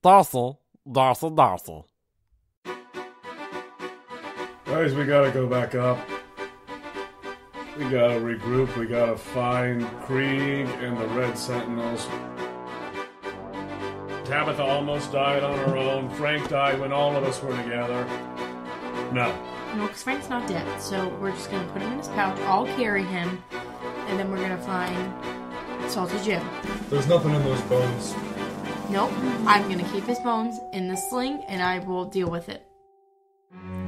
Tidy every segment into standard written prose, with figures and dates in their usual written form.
Darcel. Guys, we gotta go back up. We gotta regroup. We gotta find Krieg and the Red Sentinels. Tabitha almost died on her own. Frank died when all of us were together. No, because Frank's not dead. So we're just going to put him in his pouch. I'll carry him. And then we're going to find Salty Jim. There's nothing in those bones. Nope. I'm going to keep his bones in the sling, and I will deal with it.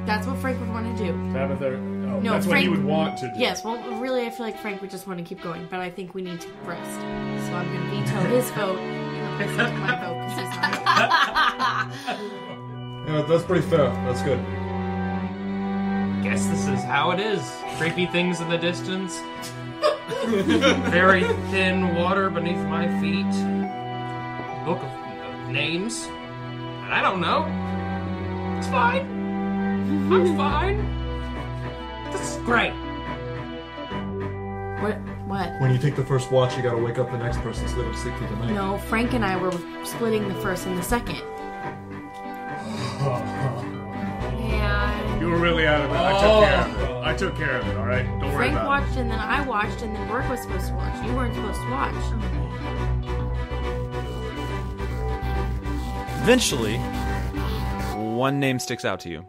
That's what Frank would want to do. Tabitha, No, that's Frank, what he would want to do. Yes, well, really, I feel like Frank would just want to keep going, but I think we need to rest. So I'm going to veto his vote and replace it with my vote, because he's not Yeah, that's pretty fair. That's good. Guess this is how it is. Creepy things in the distance. Very thin water beneath my feet. Book of names. And I don't know. It's fine. I'm fine. This is great. What? When you take the first watch, you gotta wake up the next person so they don't sleep through the night. No, Frank and I were splitting the first and the second. You were really out of it. I took care of it, alright? Don't worry Frank about watched, and then I watched, and then Roarke was supposed to watch. You weren't supposed to watch. Eventually, one name sticks out to you.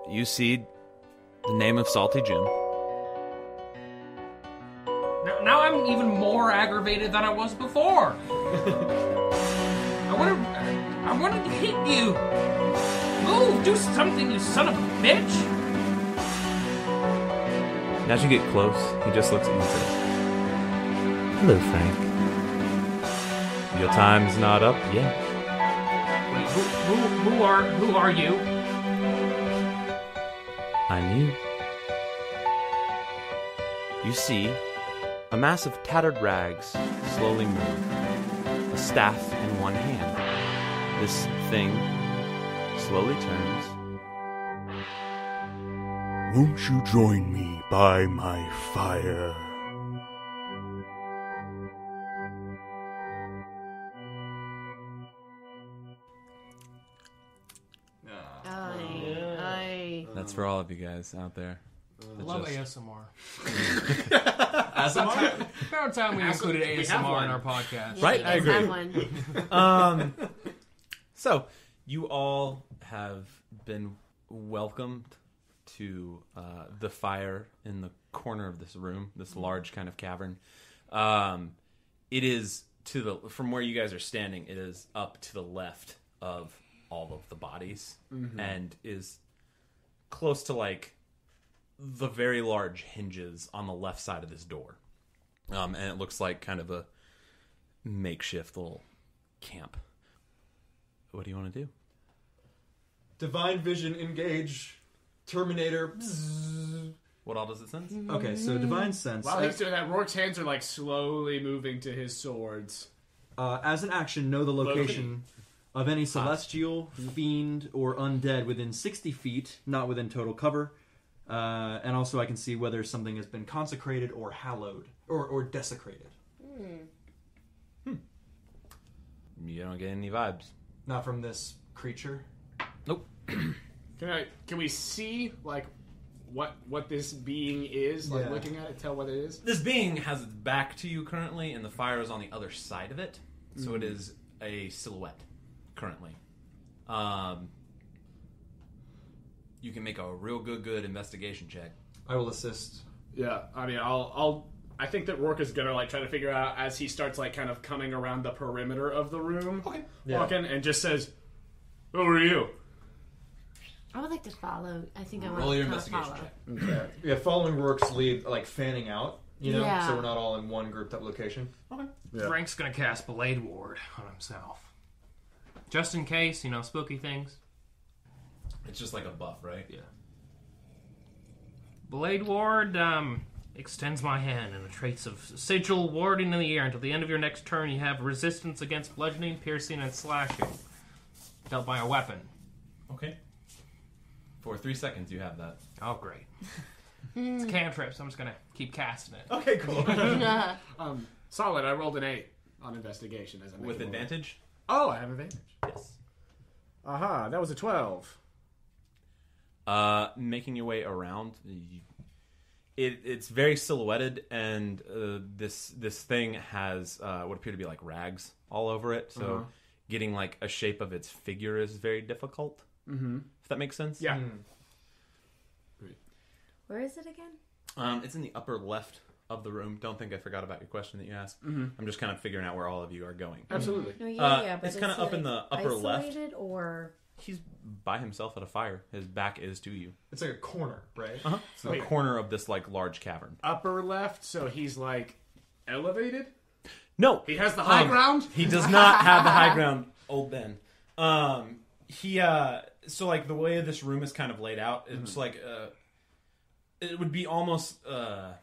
You see the name of Salty Jim. Now I'm even more aggravated than I was before. I wanted to hit you. Move, do something, you son of a bitch. And as you get close, he just looks at you and says, "Hello, Frank. Your time's not up yet." Wait, who are you? I'm you. You see a mass of tattered rags slowly move, a staff in one hand. This thing slowly turns. Won't you join me by my fire? That's for all of you guys out there. I love ASMR. ASMR? About time we included ASMR in our podcast. Right? Yeah, I agree. that one. So, you all have been welcomed to the fire in the corner of this room, this large kind of cavern. It is from where you guys are standing, it is up to the left of all of the bodies, and is close to like the very large hinges on the left side of this door. And it looks like kind of a makeshift little camp. What do you want to do? Divine Vision, engage. Terminator. What all does it sense? Okay, so Divine Sense. While he's doing that, Rourke's hands are like slowly moving to his swords. As an action, know the location of any celestial, fiend, or undead within 60 feet, not within total cover. And also I can see whether something has been consecrated or hallowed, or desecrated. You don't get any vibes. Not from this creature. Nope. Can we see like what this being is? Like looking at it, tell what it is. This being has its back to you currently, and the fire is on the other side of it. So it is a silhouette currently. You can make a real good investigation check. I will assist. Yeah, I mean, I think that Rourke is gonna like try to figure out as he starts like kind of coming around the perimeter of the room, walking, and just says, "Who are you?" I would like to follow. I think I want Roll your to investigation follow. check. Okay. Yeah, following Rourke's lead, like fanning out, you know, Yeah. so we're not all in one grouped up location. Okay. Yeah. Frank's gonna cast Blade Ward on himself. Just in case, spooky things. It's just like a buff, right? Yeah. Blade Ward extends my hand and the traits of sigil warding in the air. Until the end of your next turn, you have resistance against bludgeoning, piercing, and slashing. Dealt by a weapon. Okay. For 3 seconds, you have that. Oh, great. It's a cantrip, so I'm just going to keep casting it. Okay, cool. Solid. I rolled an 8 on investigation as I'm With making my way. advantage? Oh, I have advantage. Yes. Aha, that was a 12. Making your way around, it's very silhouetted, and this thing has what appear to be like rags all over it. So getting like a shape of its figure is very difficult. Mm-hmm. If that makes sense. Yeah. Where is it again? It's in the upper left of the room. Don't think I forgot about your question that you asked. Mm-hmm. I'm just kind of figuring out where all of you are going. Absolutely. No, yeah, but it's kind of up in the upper left. isolated or He's by himself at a fire. His back is to you. It's like a corner, right? Uh-huh. So the corner of this like large cavern. Upper left, so he's like elevated? No, He has the high ground? He does not have the high ground, old Ben. So like the way this room is kind of laid out, it's like it would be almost for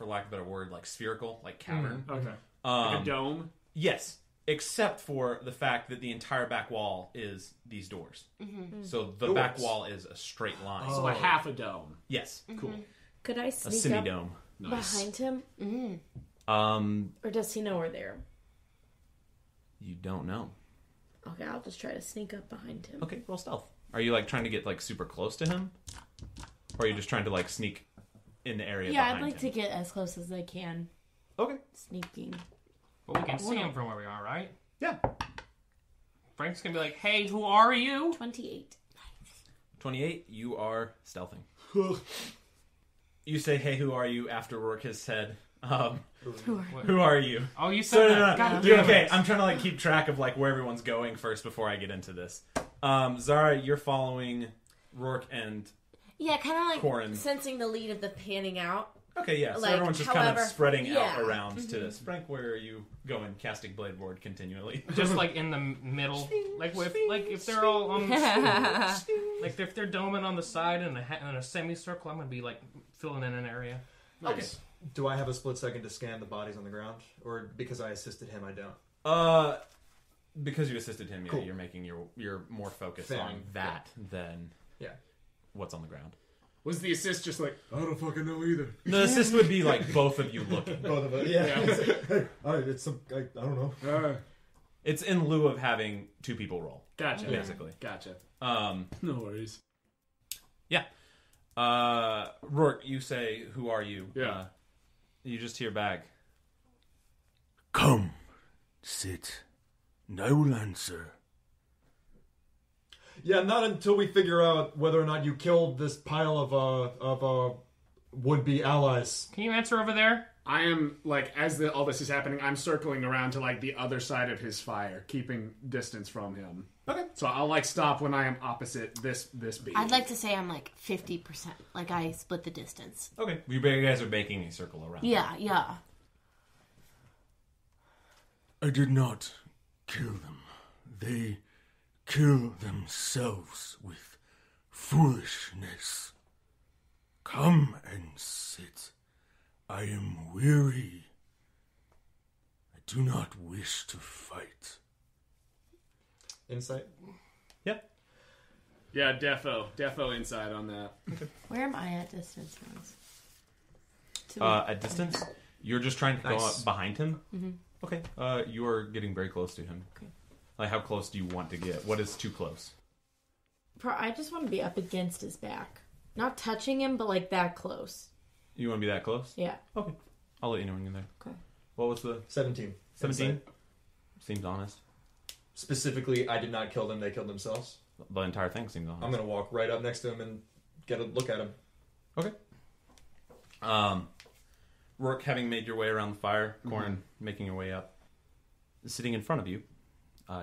lack of a better word, like spherical, like cavern. Okay. Like a dome? Yes, except for the fact that the entire back wall is these doors. Mm-hmm. So the back wall is a straight line. So a half a dome. Yes, cool. could I A sneak up semi-dome. behind him? Mm. Or does he know we're there? You don't know. Okay, I'll just try to sneak up behind him. Okay, roll stealth. Are you like trying to get like super close to him, or are you just trying to like sneak in the area? Yeah, behind I'd like him? to get as close as I can. Okay. Sneaking. But we can see him from where we are, right? Yeah. Frank's gonna be like, "Hey, who are you?" 28. 28. You are stealthing. You say, "Hey, who are you?" After Roarke has said, "Who are you?" Oh, you said that. No. God You're damn okay. it. I'm trying to like keep track of like where everyone's going first before I get into this. Zara, you're following Roarke and Yeah, kind of like Corin. sensing the lead of the panning out. okay, yeah. So Like, everyone's just kind of however- spreading yeah. out around to this. Frank, where are you going? Casting blade board continually. Just like in the middle, like if they're all on, like if they're doming on the side in a semicircle, I'm gonna be like filling in an area. Nice. Do I have a split second to scan the bodies on the ground, or because I assisted him, I don't? Because you assisted him, Cool. you're making you're more focused Fair. on that than what's on the ground. Was the assist just like, I don't fucking know either? The assist would be like both of you looking. Both of us. Yeah. Hey, I don't know. It's in lieu of having two people roll. Gotcha. Basically. Gotcha. No worries. Yeah. Roarke, you say, "Who are you?" Yeah. You just hear back. Come, sit, and I will answer. Yeah, not until we figure out whether or not you killed this pile of would-be allies. Can you answer over there? I am, like, as all this is happening, I'm circling around to, like, the other side of his fire, keeping distance from him. Okay. So I'll, like, stop when I am opposite this being. I'd like to say I'm like 50%. Like I split the distance. Okay. You guys are making a circle around. Yeah. I did not kill them. They kill themselves with foolishness. Come and sit. I am weary. I do not wish to fight. Insight? Yeah. Yeah, defo inside on that. Where am I at distance wise? At distance, you're just trying to go Nice. up behind him. Mm-hmm. Okay. You are getting very close to him. Okay. Like, how close do you want to get? What is too close? I just want to be up against his back. Not touching him, but like that close. You want to be that close? Yeah. Okay. I'll let you know when you're there. Okay. What was the 17. 17? Insight. Seems honest. Specifically, I did not kill them, they killed themselves. The entire thing seems honest. I'm going to walk right up next to him and get a look at him. Okay. Roarke, having made your way around the fire, Corin making your way up. Sitting in front of you,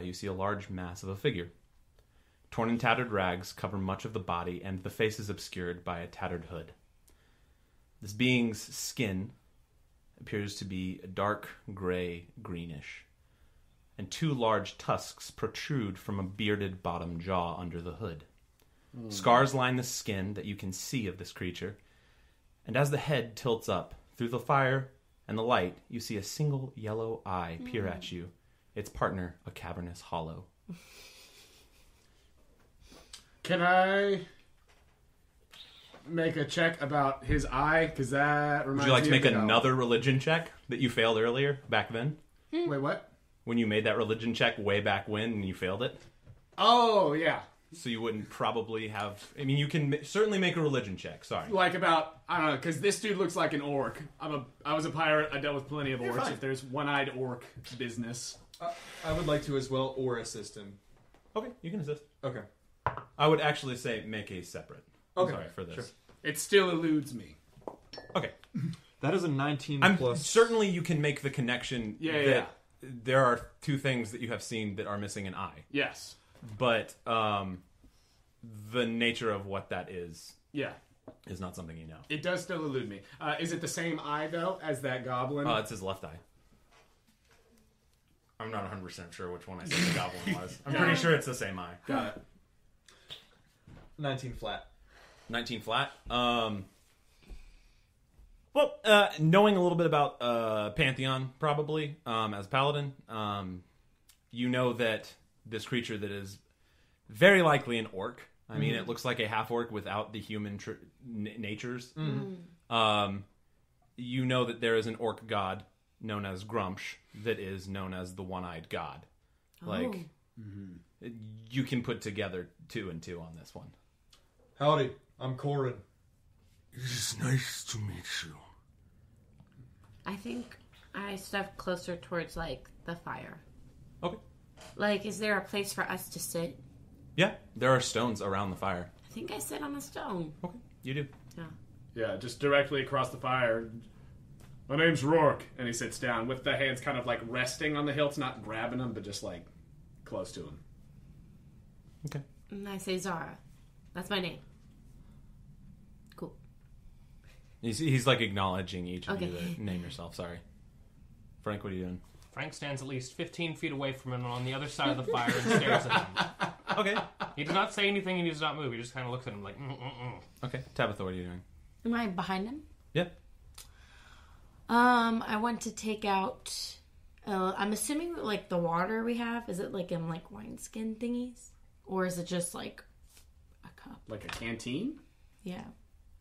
you see a large mass of a figure. Torn and tattered rags cover much of the body, and the face is obscured by a tattered hood. This being's skin appears to be dark gray greenish, and two large tusks protrude from a bearded bottom jaw under the hood. Scars line the skin that you can see of this creature, and as the head tilts up, through the fire and the light, you see a single yellow eye peer at you, its partner a cavernous hollow. Can I make a check about his eye? Because that reminds me Would you like to make of the another religion check that you failed earlier, back then? Wait, what? When you made that religion check way back when and you failed it. Oh, yeah. So you wouldn't probably have... I mean, you can certainly make a religion check. Sorry. Like about, I don't know, because this dude looks like an orc. I was a pirate. I dealt with plenty of orcs. fine. If there's one-eyed orc business. I would like to as well, or assist him. Okay, you can assist. Okay. I would actually say make a separate. Okay. Sorry for this. Sure. It still eludes me. Okay. That is a 19 plus. Certainly you can make the connection Yeah. that there are two things that you have seen that are missing an eye. Yes. But the nature of what that is Yeah. not something you know. It does still elude me. Is it the same eye, though, as that goblin? It's his left eye. I'm not 100% sure which one I said the goblin was. I'm pretty sure it's the same eye. Got it. 19 flat. 19 flat. Knowing a little bit about Pantheon, probably, as Paladin, you know that this creature that is very likely an orc. I mean, it looks like a half-orc without the human natures. You know that there is an orc god known as Grumsh that is known as the One-Eyed God. Like, you can put together 2 and 2 on this one. Howdy, I'm Corin. It is nice to meet you. I think I step closer towards, like, the fire. Okay. Like, is there a place for us to sit? Yeah, there are stones around the fire. I think I sit on a stone. Okay, you do. Yeah. Yeah, just directly across the fire. My name's Roarke. And he sits down with the hands kind of like resting on the hilts, not grabbing them, but just like close to him. Okay. And I say Zara. That's my name. Cool. He's like acknowledging each of Okay. you to name yourself. Sorry. Frank, what are you doing? Frank stands at least 15 feet away from him on the other side of the fire and stares at him. Okay. He does not say anything and he does not move. He just kind of looks at him like, Okay. Tabitha, what are you doing? Am I behind him? Yeah. I want to take out... I'm assuming that, like, the water we have, is it, like, in, like, wineskin thingies? Or is it just, like, a cup? Like a canteen? Yeah.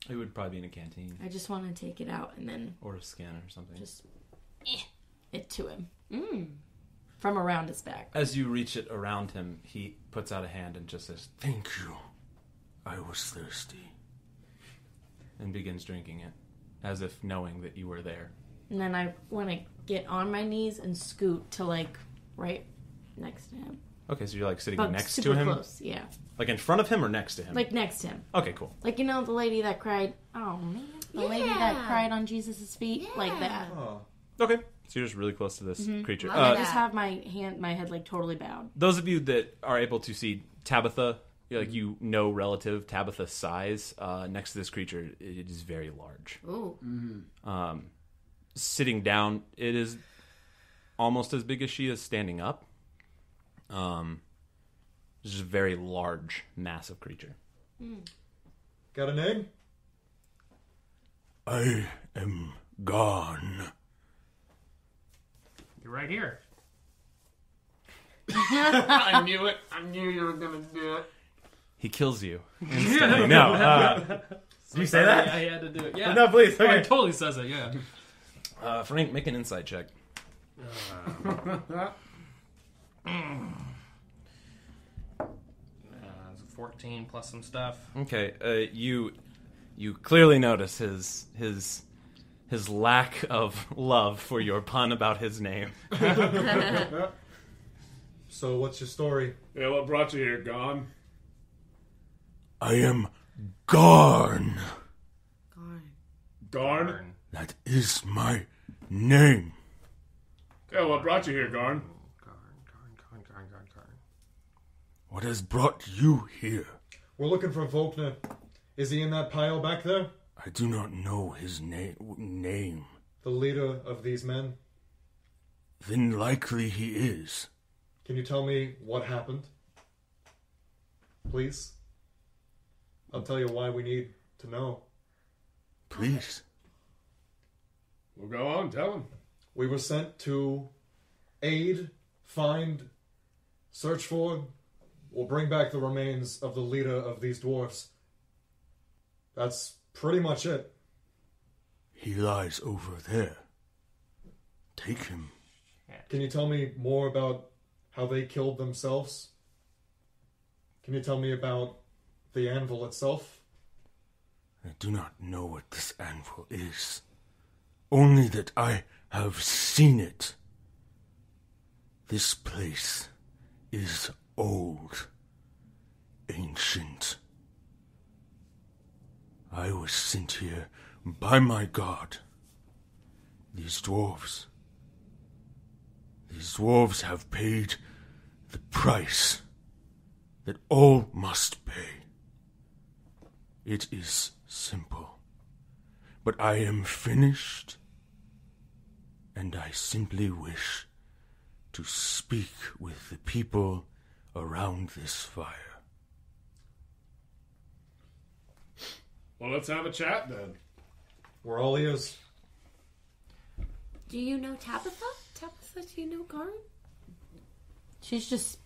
It would probably be in a canteen. I just want to take it out and then Or a skin or something. just... it to him. From around his back. As you reach it around him, he puts out a hand and just says, Thank you. I was thirsty. and begins drinking it, as if knowing that you were there. And then I want to get on my knees and scoot to, like, right next to him. Okay, so you're like sitting But next super to him? close, yeah. Like in front of him or next to him? Like next to him. Okay, cool. Like, you know, the lady that cried, oh man, the lady that cried on Jesus' feet? Yeah. Like that. Oh. Okay, so you're just really close to this creature. I Love just that. have my head, like, totally bowed. Those of you that are able to see Tabitha, like you know relative Tabitha's size, next to this creature, it is very large. Ooh. Sitting down, it is almost as big as she is standing up. It's just a very large, massive creature. Got a name? I am Garn. You're right here. I knew it. I knew you were gonna do it. He kills you instantly. No. Did you say that? Yeah, I had to do it. Yeah. No, please. Oh, Okay. he totally says it, yeah. Frank, make an insight check. It's 14 plus some stuff. Okay, you clearly notice his lack of love for your pun about his name. So what's your story? Yeah, what brought you here, Garn? I am Garn. Garn? That is my name. Yeah, what brought you here, Garn? Garn. What has brought you here? We're looking for Volkner. Is he in that pile back there? I do not know his name. The leader of these men? Then likely he is. Can you tell me what happened? Please? I'll tell you why we need to know. Please. Well, go on, tell him. We were sent to aid, find, search for, or bring back the remains of the leader of these dwarfs. That's pretty much it. He lies over there. Take him. Can you tell me more about how they killed themselves? Can you tell me about the anvil itself? I do not know what this anvil is. Only that I have seen it. This place is old, ancient. I was sent here by my god. These dwarves have paid the price that all must pay. It is simple, but I am finished, and I simply wish to speak with the people around this fire. Well, let's have a chat then. We're all ears. Do you know Tabitha? Tabitha, do you know Garn? She's just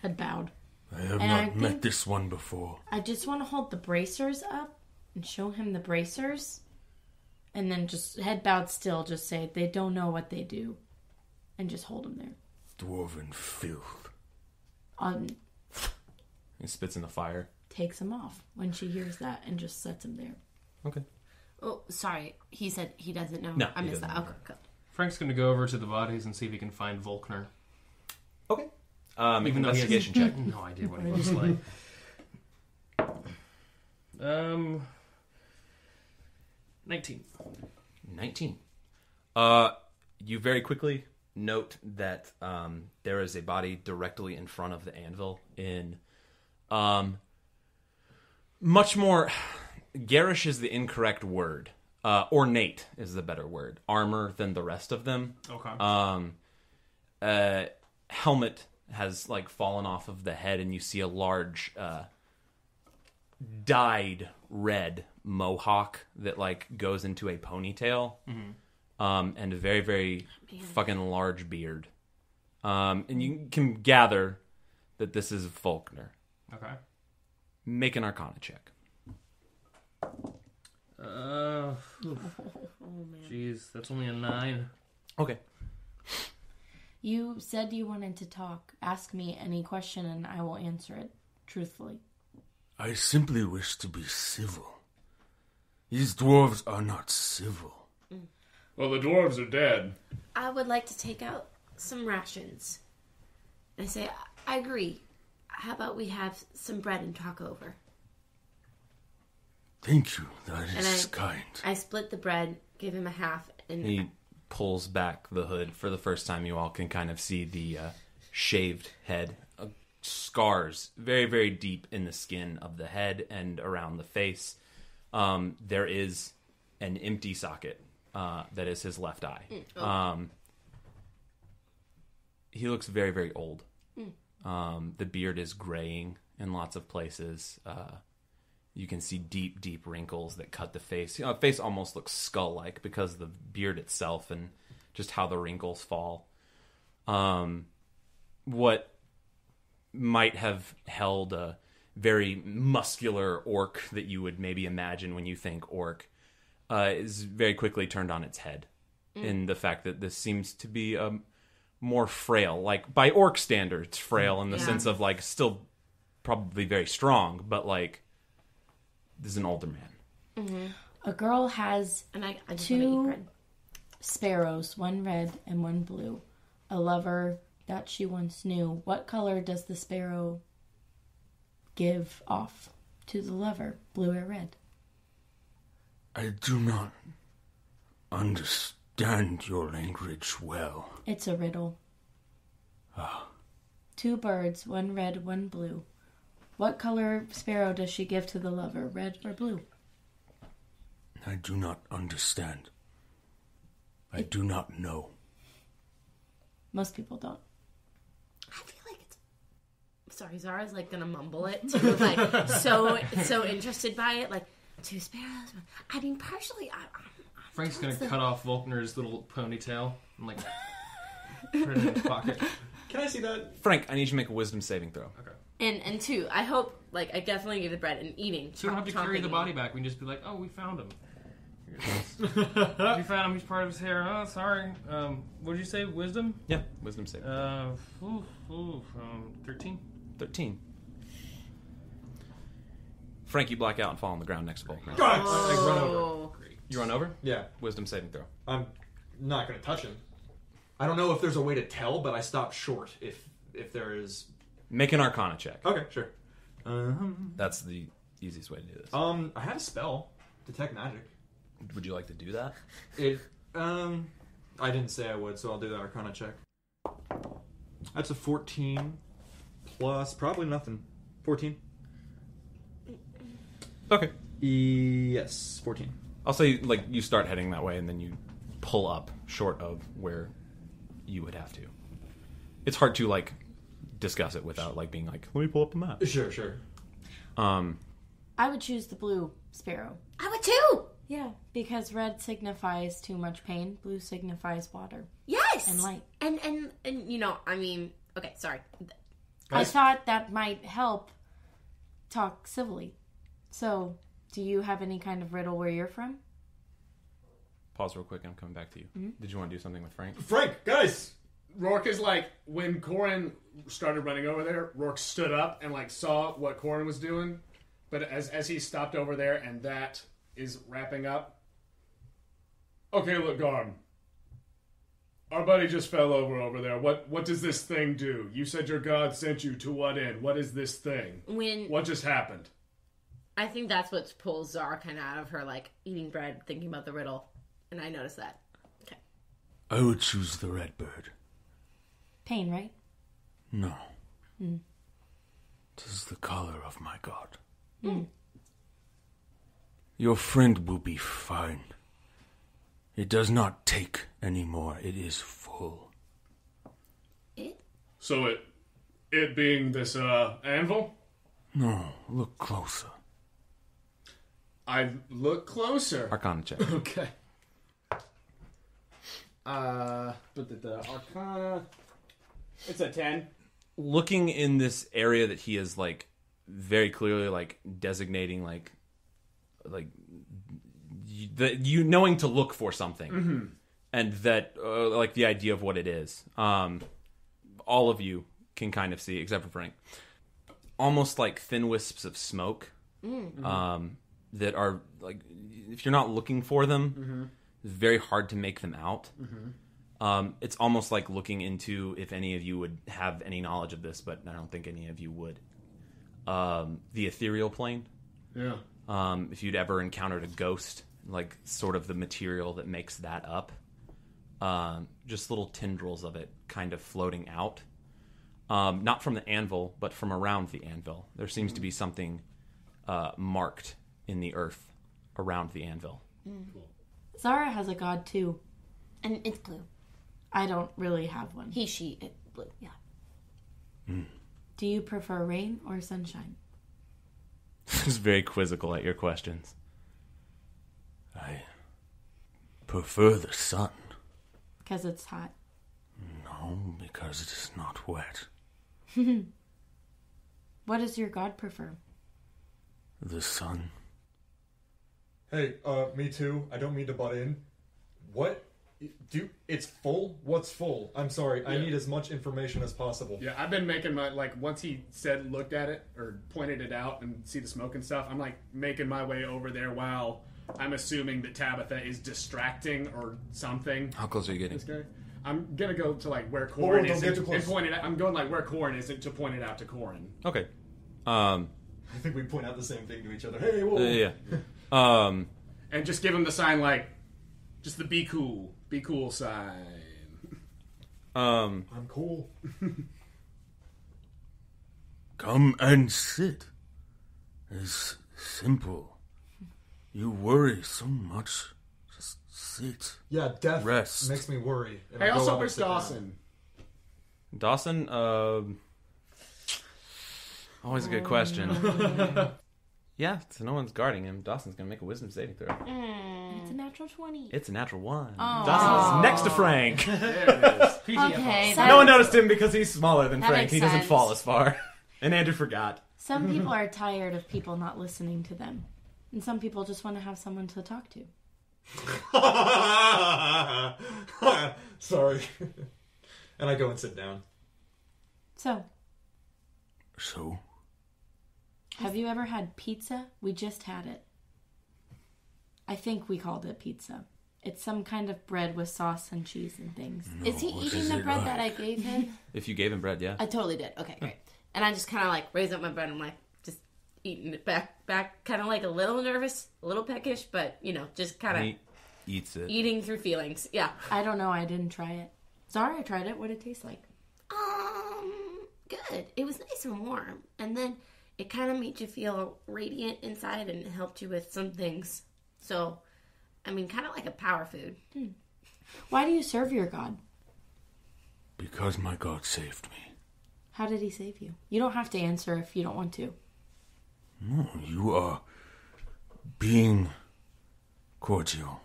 head bowed. I have not met this one before. I just want to hold the bracers up and show him the bracers. And then just head bowed still, just say they don't know what they do. And just hold him there. Dwarven filth. He spits in the fire. Takes him off when she hears that and just sets him there. Okay. Oh, sorry. He said he doesn't know. No, I he missed that. doesn't Okay, know. good. Frank's going to go over to the bodies and see if he can find Volkner. Okay. Make Even an though he has investigation check. no idea what he looks like. 19. 19. You very quickly note that there is a body directly in front of the anvil in much more garish is the incorrect word. Ornate is the better word. Armor than the rest of them. Okay. Helmet has like fallen off of the head, and you see a large dyed red mohawk that like goes into a ponytail. And a very, very fucking large beard. And you can gather that this is Volkner. Okay. Make an Arcana check. Jeez, that's only a 9. Okay. You said you wanted to talk. Ask me any question and I will answer it truthfully. I simply wish to be civil. These dwarves are not civil. Well, the dwarves are dead. I would like to take out some rations. I say, I agree. How about we have some bread and talk over? Thank you. That is kind. I split the bread, give him a half, and He pulls back the hood. For the first time, you all can kind of see the shaved head. Scars very, very deep in the skin of the head and around the face. There is an empty socket. That is his left eye. He looks very, very old. The beard is graying in lots of places. You can see deep, deep wrinkles that cut the face. The face almost looks skull-like because of the beard itself and just how the wrinkles fall. What might have held a very muscular orc that you would maybe imagine when you think orc is very quickly turned on its head in the fact that this seems to be more frail. Like, by orc standards, frail in the sense of, like, still probably very strong, but, like, this is an older man. A girl has I just want to eat 2 bread. sparrows, one red and one blue. A lover that she once knew. What color does the sparrow give off to the lover? Blue or red? I do not understand your language well. It's a riddle. 2 birds, one red, one blue. What color sparrow does she give to the lover, red or blue? I do not understand. I do not know. Most people don't. I feel like it's... Sorry, Zara's like gonna mumble it. Too, like so interested by it. Like 2 sparrows. I mean, partially. Frank's going to cut off Volkner's little ponytail and like put it in his pocket. Can I see that? Frank, I need you to make a wisdom saving throw. Okay. And 2, I hope, like, I definitely give the bread and eating. So you don't have to carry the body back. We can just be like, oh, we found him. You found him. He's part of his hair. Oh, sorry. What did you say? Wisdom? Yeah, wisdom saving. 13. 13. Frank, you black out and fall on the ground next to Volkman. I run over. You run over? Yeah. Wisdom saving throw. I'm not going to touch him. I don't know if there's a way to tell, but I stopped short if there is. Make an Arcana check. Okay, sure. That's the easiest way to do this. I had a spell, detect magic. Would you like to do that? I didn't say I would, so I'll do the Arcana check. That's a 14 plus probably nothing. 14. Okay. Yes, 14. I'll say, like, you start heading that way, and then you pull up short of where you would have to. It's hard to, like, discuss it without, like, being like, let me pull up the map. Sure. I would choose the blue sparrow. I would too. Yeah, because red signifies too much pain, blue signifies water Yes. and light. And you know, I mean, okay, sorry. I thought that might help talk civilly. So, do you have any kind of riddle where you're from? Pause real quick, and I'm coming back to you. Mm-hmm. Did you want to do something with Frank? Frank, guys! Roarke is like, when Corin started running over there, Roarke stood up and like saw what Corin was doing. But as he stopped over there and that is wrapping up. Okay, look, Garn. Our buddy just fell over there. What does this thing do? You said your god sent you to what end? What is this thing? What just happened? I think that's what pulls Zara kind of out of her, like, eating bread, thinking about the riddle. And I noticed that. Okay. I would choose the red bird. Pain, right? No. Tis the color of my god. Your friend will be fine. It does not take anymore. It is full. So it being this anvil? No, look closer. I look closer. Arcana check. Okay. But the Arcana. It's a 10. Looking in this area that he is, like, very clearly, like, designating, like you knowing to look for something, and that, like, the idea of what it is. All of you can kind of see, except for Frank, almost like thin wisps of smoke, that are, like, if you're not looking for them, it's very hard to make them out. It's almost like looking into, if any of you would have any knowledge of this, but I don't think any of you would, the ethereal plane. Yeah. If you'd ever encountered a ghost, like sort of the material that makes that up, just little tendrils of it kind of floating out. Not from the anvil, but from around the anvil. There seems to be something marked in the earth around the anvil. Cool. Zara has a god too. And it's blue. I don't really have one. He, she, it, blue, yeah. Do you prefer rain or sunshine? He's very quizzical at your questions. I prefer the sun. Because it's hot. No, because it is not wet. What does your god prefer? The sun. Hey, me too. I don't mean to butt in. What? It's full? What's full? I'm sorry. Yeah. I need as much information as possible. Yeah, I've been making my, like, once he said, looked at it, or pointed it out and see the smoke and stuff, I'm, like, making my way over there while I'm assuming that Tabitha is distracting or something. How close are you getting? This guy. I'm gonna go to, like, where Corin is and point it out. I'm going, like, where Corin is to point it out to Corin. Okay. I think we point out the same thing to each other. Hey, whoa. Yeah. And just give him the sign, like, just the be cool sign. I'm cool. Come and sit. It's simple. You worry so much. Just sit. Yeah, death Rest. makes me worry. And Hey, I go also, out where's and sit down. Dawson? Dawson, always a good question. Yeah, so no one's guarding him. Dawson's gonna make a wisdom saving throw. It's a natural 20. It's a natural 1. Oh. Dawson is next to Frank. There it is. Okay. No one noticed him because he's smaller than That Frank. makes He doesn't sense. fall as far. And Andrew forgot. Some people are tired of people not listening to them. And some people just want to have someone to talk to. Sorry. And I go and sit down. So, So? have you ever had pizza? We just had it. I think we called it pizza. It's some kind of bread with sauce and cheese and things. No, Is he what eating is the it bread like? that I gave him? If you gave him bread, yeah. I totally did. Okay, great. And I just kind of like raise up my bread and I'm like just eating it back, kind of like a little nervous, a little peckish, but you know, just kind He of eats it. eating through feelings. Yeah. I don't know. I didn't try it. Zara tried it. What did it taste like? Good. It was nice and warm, and then it kind of made you feel radiant inside, and it helped you with some things. So, I mean, kind of like a power food. Why do you serve your god? Because my God saved me. How did he save you? You don't have to answer if you don't want to. No, you are being cordial.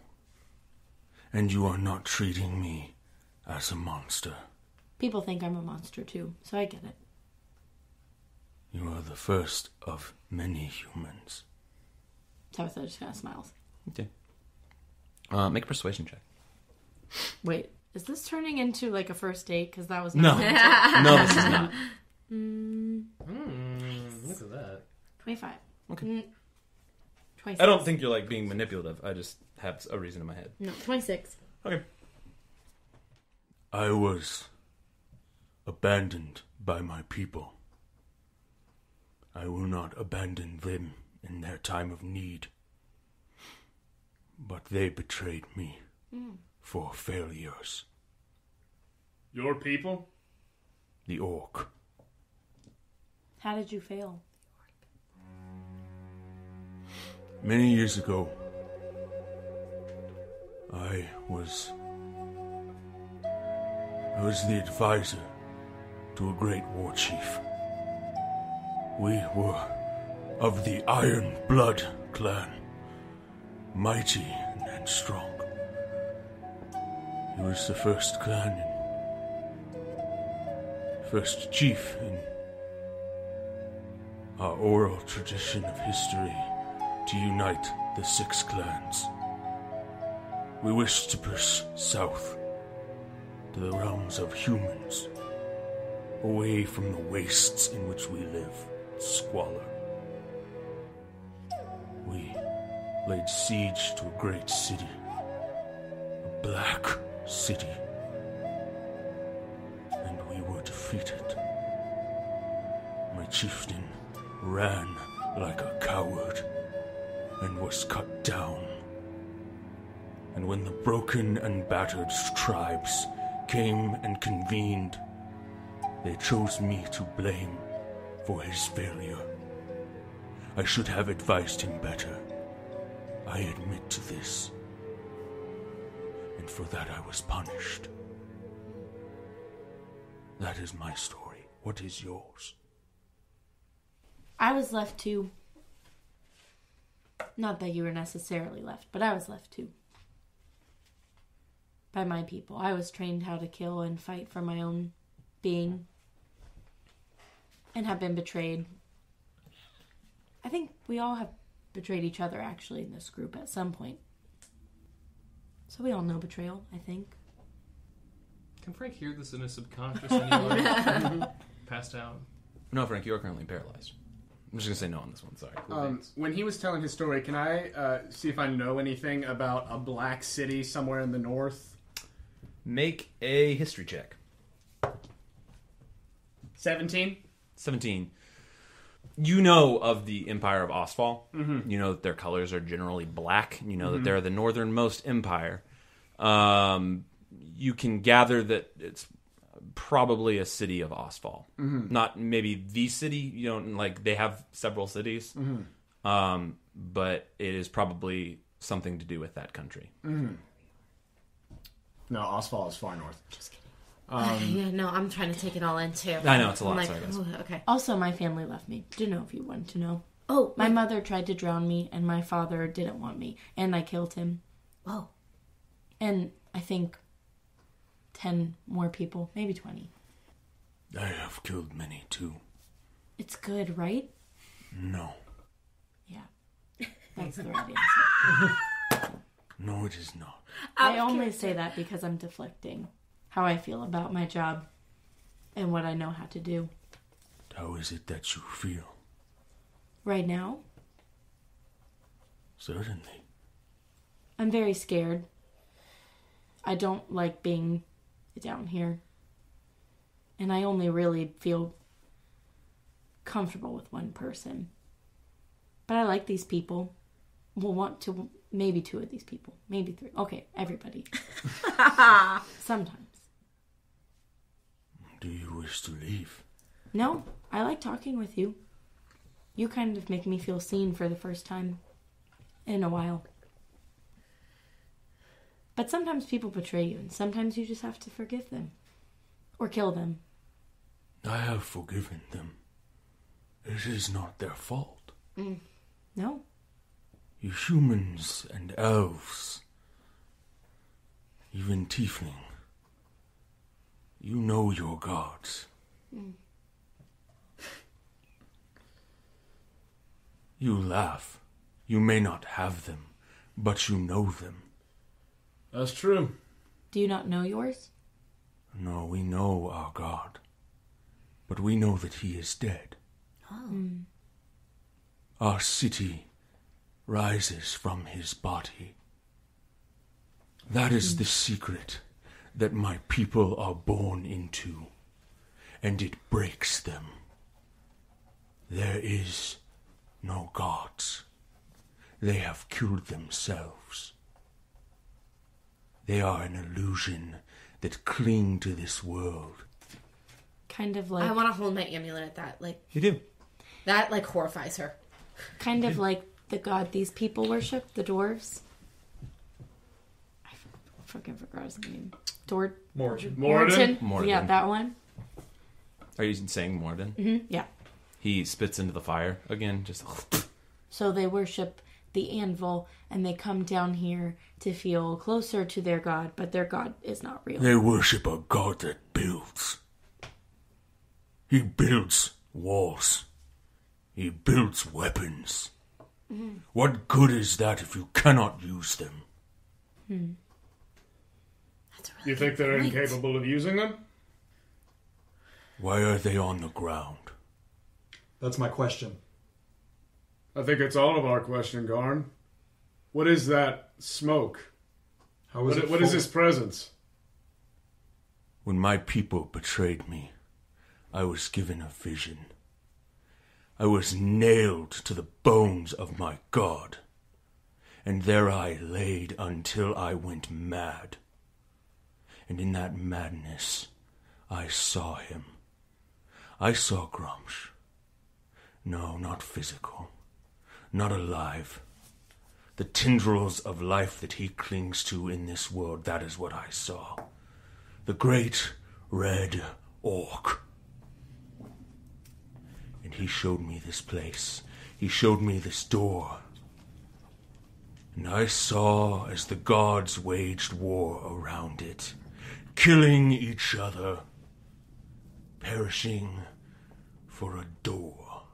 And you are not treating me as a monster. People think I'm a monster too, so I get it. You are the first of many humans. Tabitha just kind of smiles. Okay. Make a persuasion check. Wait, is this turning into like a first date? Because that was No. No, this is not. Look at that. 25. Okay. 26. I don't think you're like being manipulative. I just have a reason in my head. No, 26. Okay. I was abandoned by my people. I will not abandon them in their time of need. But they betrayed me for failures. Your people? The orc. How did you fail? Many years ago, I was the advisor to a great war chief. We were of the Iron Blood clan, mighty and strong. He was the first clan first chief in our oral tradition of history to unite the 6 clans. We wish to push south to the realms of humans, away from the wastes in which we live, squalor. We laid siege to a great city, a black city, and we were defeated. My chieftain ran like a coward and was cut down. And when the broken and battered tribes came and convened, they chose me to blame for his failure. I should have advised him better. I admit to this. And for that I was punished. That is my story. What is yours? I was left too. Not that you were necessarily left, but I was left too. By my people. I was trained how to kill and fight for my own being. And have been betrayed. I think we all have betrayed each other, actually, in this group at some point. So we all know betrayal, I think. Can Frank hear this in his subconscious anyway? Passed out. No, Frank, you are currently paralyzed. I'm just going to say no on this one, sorry. When he was telling his story, can I see if I know anything about a black city somewhere in the north? Make a history check. 17? 17. You know of the Empire of Ostfall. Mm-hmm. You know that their colors are generally black. You know that they're the northernmost empire. You can gather that it's probably a city of Ostfall. Not maybe the city. You don't like they have several cities, but it is probably something to do with that country. No, Ostfall is far north. Just kidding. Yeah, no, I'm trying to take it all in too. I know it's a lot. I'm like, Sorry, guys. "Ooh, okay. Also, my family left me. Didn't know if you wanted to know. Oh, My mother tried to drown me, and my father didn't want me, and I killed him. Oh, And I think 10 more people, maybe 20. I have killed many too. It's good, right? No. Yeah. That's the right answer. No, it is not. I only say that because I'm deflecting how I feel about my job and what I know how to do. How is it that you feel? Right now, Certainly. I'm very scared. I don't like being down here. And I only really feel comfortable with one person. But I like these people. We'll want to, maybe 2 of these people. Maybe 3. Okay, everybody. Sometimes. Do you wish to leave? No, I like talking with you. You kind of make me feel seen for the first time in a while. But sometimes people betray you, and sometimes you just have to forgive them. Or kill them. I have forgiven them. It is not their fault. No. You humans and elves, even tiefling, you know your gods. You laugh. You may not have them, but you know them. That's true. Do you not know yours? No, we know our God, but we know that he is dead. Our city rises from his body. That is the secret that my people are born into, and it breaks them. There is no gods. They have killed themselves. They are an illusion that cling to this world. Kind of like... I want to hold my amulet at that. Like, You do. that, like, horrifies her. Kind of like the god these people worship, the dwarves. I forgot his name. Morden. Morden. Yeah, that one. Are you saying Morden? Mm-hmm. Yeah. He spits into the fire again, just... So they worship the anvil, and they come down here to feel closer to their god, but their god is not real. They worship a god that builds. He builds walls. He builds weapons. What good is that if you cannot use them? That's a really You think they're good point. incapable of using them? Why are they on the ground? That's my question. I think it's all of our question, Garn. What is that smoke? How is What is full? this presence? When my people betrayed me, I was given a vision. I was nailed to the bones of my God, and there I laid until I went mad. And in that madness, I saw him. I saw Grumsh. No, not physical, not alive. The tendrils of life that he clings to in this world, that is what I saw. The great red orc. And he showed me this place. He showed me this door. And I saw as the gods waged war around it, killing each other, perishing for a door.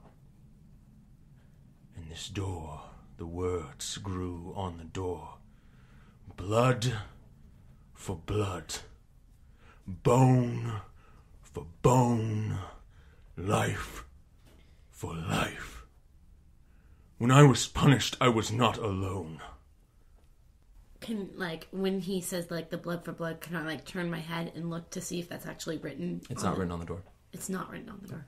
And this door, the words grew on the door. Blood for blood. Bone for bone. Life for life. When I was punished, I was not alone. Can, like, when he says, like, the blood for blood, can I, like, turn my head and look to see if that's actually written? It's not written on the door. It's not written on the door.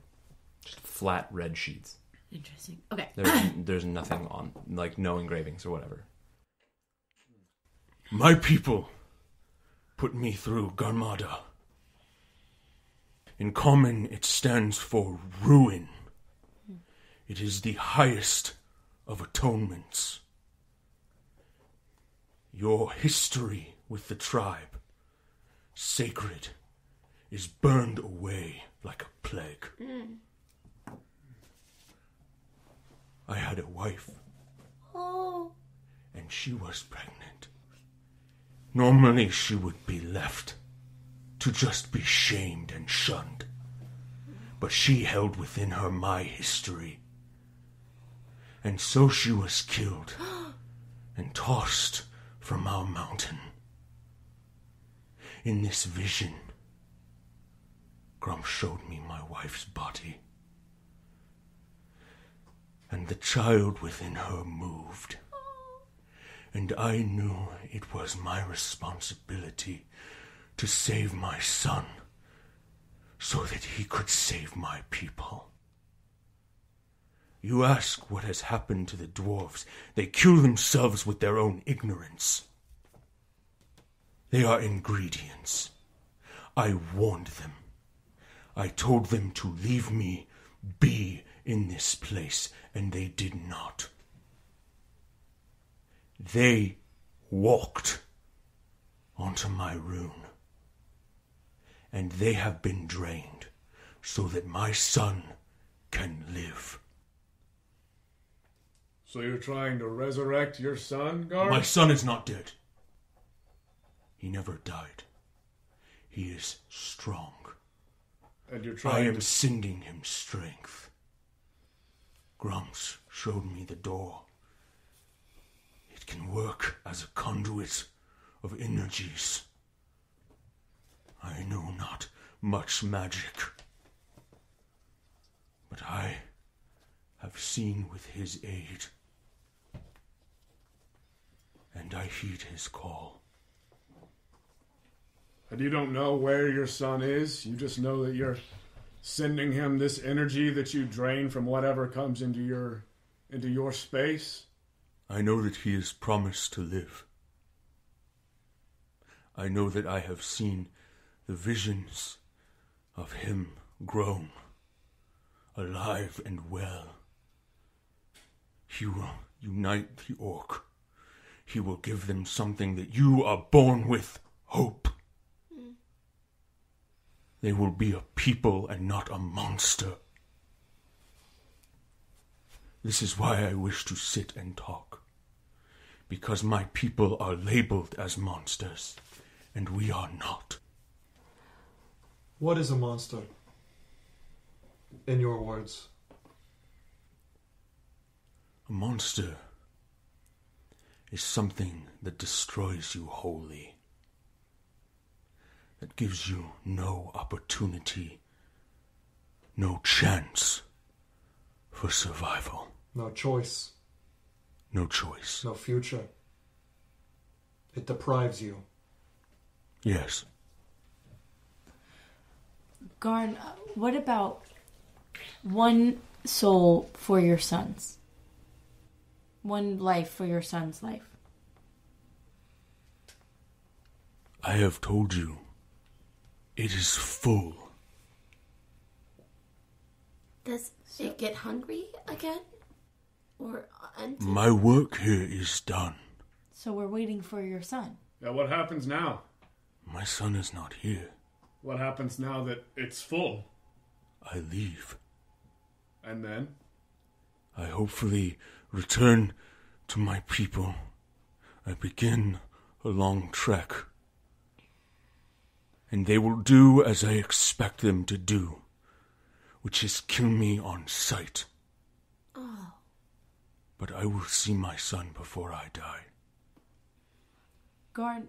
Just flat red sheets. Interesting. Okay. There's nothing on, like, no engravings or whatever. My people put me through Garmada. In common, it stands for ruin. It is the highest of atonements. Your history with the tribe, sacred, is burned away like a plague. I had a wife. Oh. And she was pregnant. Normally she would be left to just be shamed and shunned. But she held within her my history. And so she was killed and tossed from our mountain. In this vision, Grum showed me my wife's body, and the child within her moved, and I knew it was my responsibility to save my son so that he could save my people. You ask what has happened to the dwarves. They kill themselves with their own ignorance. They are ingredients. I warned them. I told them to leave me be in this place, and they did not. They walked onto my rune, and they have been drained so that my son can live. So you're trying to resurrect your son, Garn? My son is not dead. He never died. He is strong. And you're I trying am to... sending him strength. Grumps showed me the door. It can work as a conduit of energies. I know not much magic, but I have seen with his aid, and I heed his call. And you don't know where your son is? You just know that you're sending him this energy that you drain from whatever comes into your space? I know that he is promised to live. I know that I have seen the visions of him grown, alive and well. He will unite the orc. He will give them something that you are born with, hope. They will be a people and not a monster. This is why I wish to sit and talk. Because my people are labeled as monsters, and we are not. What is a monster? In your words. A monster is something that destroys you wholly. That gives you no opportunity, no chance for survival. No choice. No choice. No future. It deprives you. Yes. Garn, what about one soul for your sons? One life for your son's life. I have told you, it is full. Does it get hungry again? Or empty? My work here is done. So we're waiting for your son. Yeah, what happens now? My son is not here. What happens now that it's full? I leave. And then? I hopefully return to my people. I begin a long trek. And they will do as I expect them to do, which is kill me on sight. Oh. But I will see my son before I die. Garn,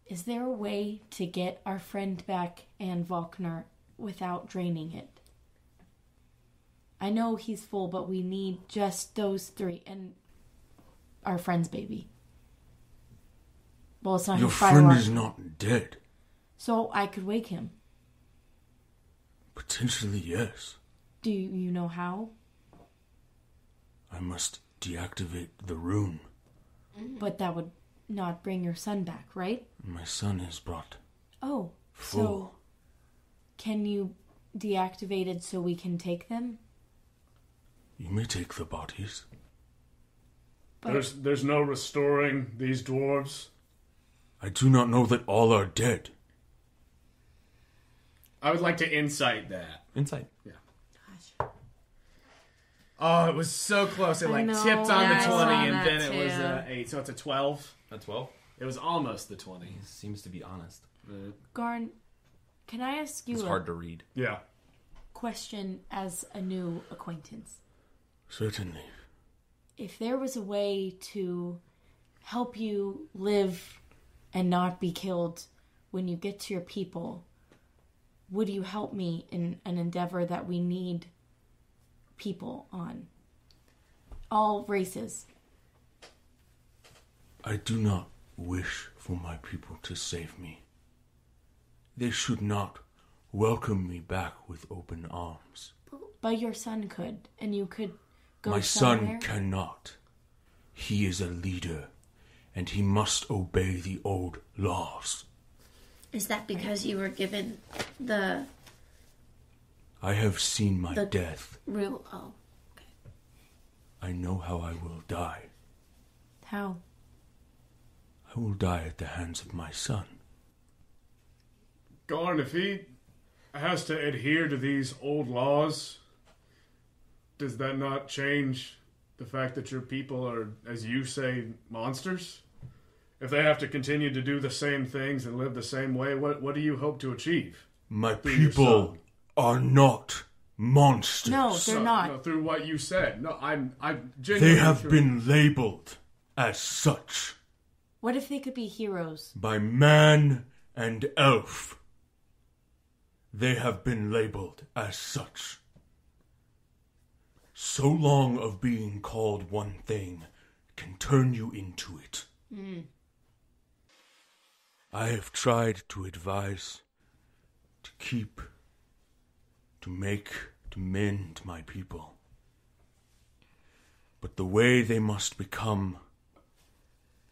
is there a way to get our friend back and Volkner without draining it? I know he's full, but we need just those three and our friend's baby. Well, it's not Your his friend firearm. is not dead. So I could wake him. Potentially, yes. Do you know how? I must deactivate the rune. But that would not bring your son back, right? My son is brought Oh, full. so can you deactivate it so we can take them? You may take the bodies. But There's no restoring these dwarves. I do not know that all are dead. I would like to insight that. Insight. Yeah. Gosh. Oh, it was so close. It I like know. tipped on Yeah, I the saw 20, and that then it was too. 8. So it's a 12. A 12. It was almost the 20. He seems to be honest. Garn, can I ask you It's a hard to read. Yeah. question as a new acquaintance? Certainly. If there was a way to help you live and not be killed when you get to your people. Would you help me in an endeavor that we need people on? All races. I do not wish for my people to save me. They should not welcome me back with open arms. But your son could, and you could go My somewhere. son cannot. He is a leader, and he must obey the old laws. Is that because you were given the I have seen my The- death. rule? Oh, okay. I know how I will die. How? I will die at the hands of my son. Garn, if he has to adhere to these old laws, does that not change the fact that your people are, as you say, monsters? If they have to continue to do the same things and live the same way, what do you hope to achieve? My Through your people son. are not monsters. No, they're not. No, through what you said. No, I'm They genuinely have curious. been labeled as such What if they could be heroes? by man and elf. They have been labeled as such. So long of being called one thing can turn you into it. I have tried to advise, to keep, to make, to mend my people. But the way they must become,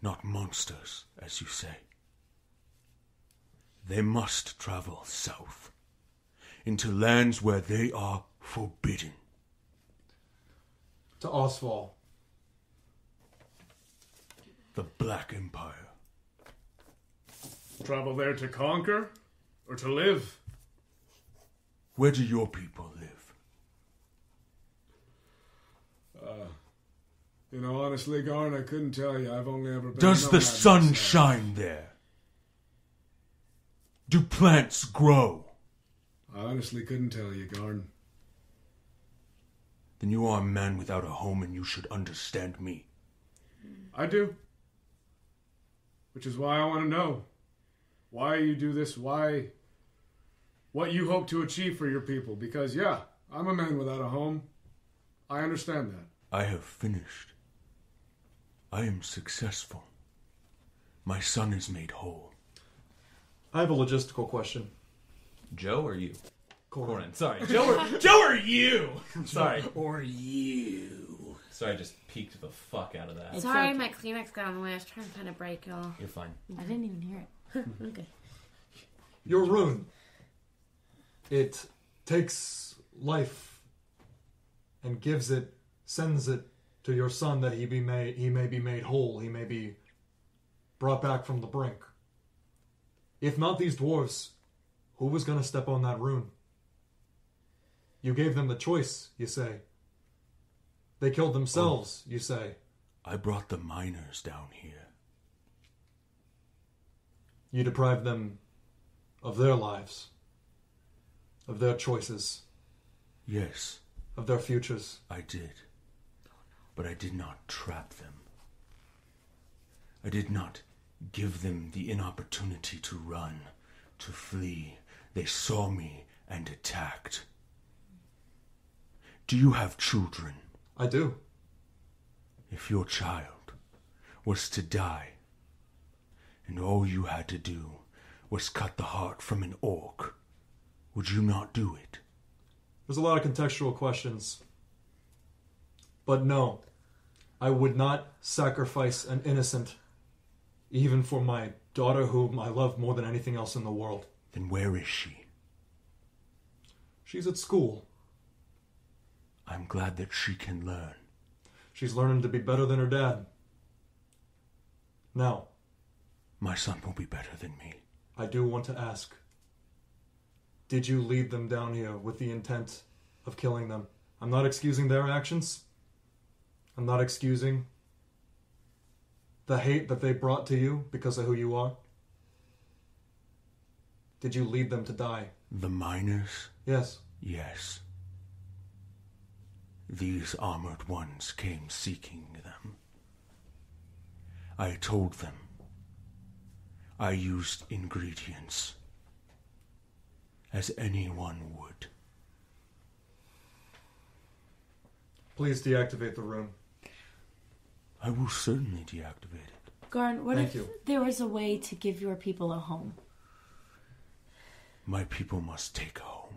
not monsters, as you say. They must travel south, into lands where they are forbidden. To Oswald. The Black Empire. Travel there to conquer or to live? Where do your people live? Honestly, Garn, I couldn't tell you. I've only ever been. Does a the nomad sun myself. shine there? Do plants grow? I honestly couldn't tell you, Garn. Then you are a man without a home and you should understand me. I do. Which is why I want to know why you do this, what you hope to achieve for your people. Because, yeah, I'm a man without a home. I understand that. I have finished. I am successful. My son is made whole. I have a logistical question. Joe or you? Corin. Corin. Sorry. Joe or you? Sorry. Or you. Sorry, I just peeked the fuck out of that. It's Sorry, okay. my Kleenex got on the way. I was trying to find a break, y'all. You're fine. I didn't even hear it. Okay. Your rune. It takes life and gives it, sends it to your son that he may be made whole. He may be brought back from the brink. If not these dwarves, who was going to step on that rune? You gave them the choice, you say. They killed themselves, you say. I brought the miners down here. You deprived them of their lives, of their choices, Yes, of their futures. I did. But I did not trap them. I did not give them the inopportunity to run, to flee. They saw me and attacked. Do you have children? I do. If your child was to die, and all you had to do was cut the heart from an orc, would you not do it? There's a lot of contextual questions. But no, I would not sacrifice an innocent, even for my daughter whom I love more than anything else in the world. Then where is she? She's at school. I'm glad that she can learn. She's learning to be better than her dad. Now, My son will be better than me. I do want to ask, did you lead them down here with the intent of killing them? I'm not excusing their actions. I'm not excusing the hate that they brought to you because of who you are. Did you lead them to die? The miners? Yes. Yes. These armored ones came seeking them. I told them. I used ingredients. As anyone would. Please deactivate the room. I will certainly deactivate it. Garn, what Thank if you. there was a way to give your people a home? My people must take a home.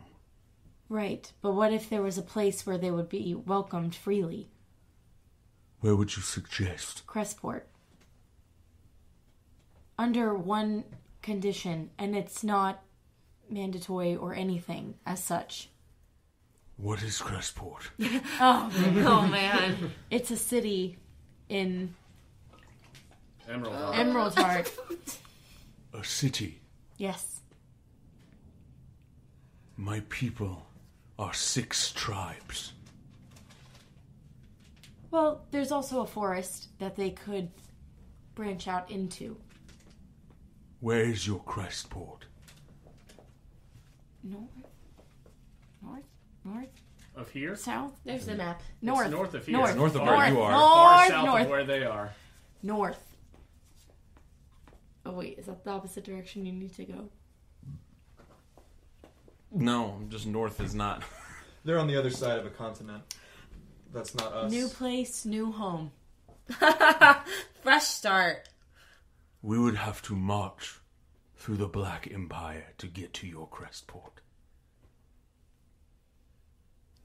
Right, but what if there was a place where they would be welcomed freely? Where would you suggest? Crestport. Under one condition, and it's not mandatory or anything as such. What is Crestport? Oh man. It's a city in Emerald. Emerald Heart. A city. Yes. My people are 6 tribes. Well, there's also a forest that they could branch out into. Where is your Crestport? North, Of here? south, There's the map. north. It's north of here. North. North of Far- where you are. Far North, south north. of where they are. North. Oh wait, is that the opposite direction you need to go? No, just north is not. They're on the other side of a continent. That's not us. New place, new home. Fresh start. We would have to march through the Black Empire to get to your Crestport.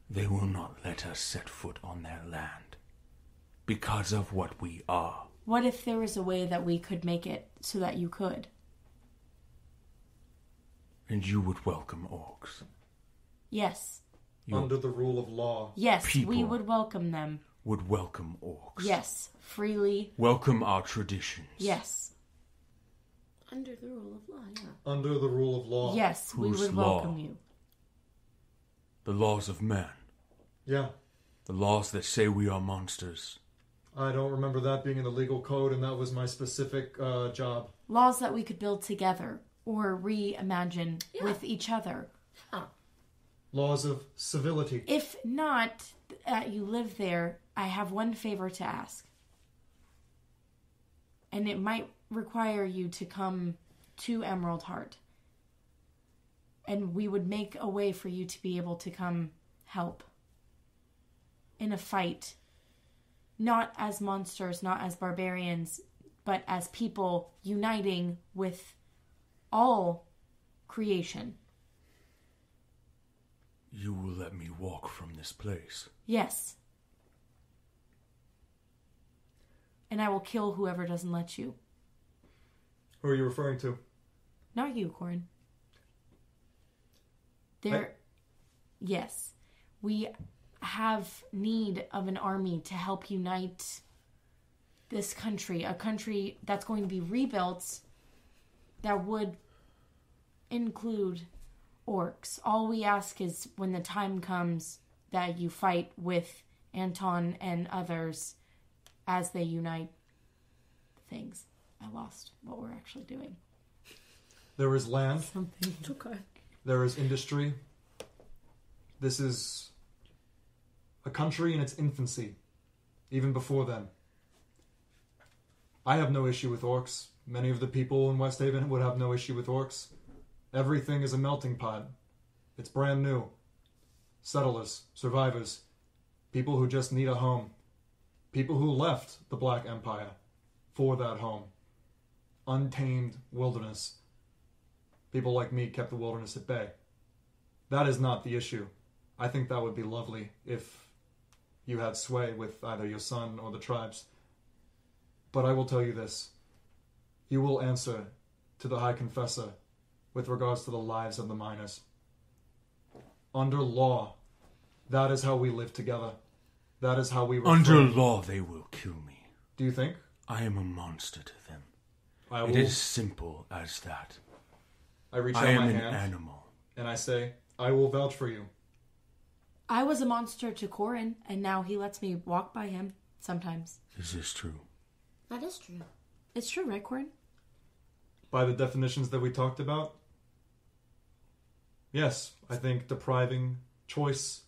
They will not let us set foot on their land because of what we are. What if there was a way that we could make it so that you could? And you would welcome orcs. Yes. Your Under the rule of law. Yes, we People. would welcome them. would welcome orcs. Yes. Freely. Welcome our traditions. Yes. Under the rule of law, yeah. Under the rule of law. Yes, we Whose would law? welcome you. The laws of man. Yeah. The laws that say we are monsters. I don't remember that being in the legal code, and that was my specific job. Laws that we could build together or reimagine with each other. Laws of civility. If not, you live there, I have one favor to ask. And it might require you to come to Emerald Heart. And we would make a way for you to be able to come help. In a fight. Not as monsters, not as barbarians, but as people uniting with all creation. You will let me walk from this place. Yes. And I will kill whoever doesn't let you. Who are you referring to? Not you, Corin. Yes. We have need of an army to help unite this country. A country that's going to be rebuilt that would include orcs. All we ask is when the time comes that you fight with Anton and others as they unite things. I lost what we're actually doing. There is land. Something. Okay. There is industry. This is a country in its infancy, even before then. I have no issue with orcs. Many of the people in West Haven would have no issue with orcs. Everything is a melting pot. It's brand new. Settlers, survivors, people who just need a home. People who left the Black Empire for that home. Untamed wilderness. People like me kept the wilderness at bay. That is not the issue. I think that would be lovely if you had sway with either your son or the tribes. But I will tell you this. You will answer to the High Confessor with regards to the lives of the miners. Under law, that is how we live together. That is how we refer. Under law, they will kill me. Do you think? I am a monster to them. I It is simple as that. I reach I out am my an hand animal. and I say, I will vouch for you. I was a monster to Corin, and now he lets me walk by him sometimes. Is this true? That is true. It's true, right, Corin? By the definitions that we talked about, yes, I think depriving choice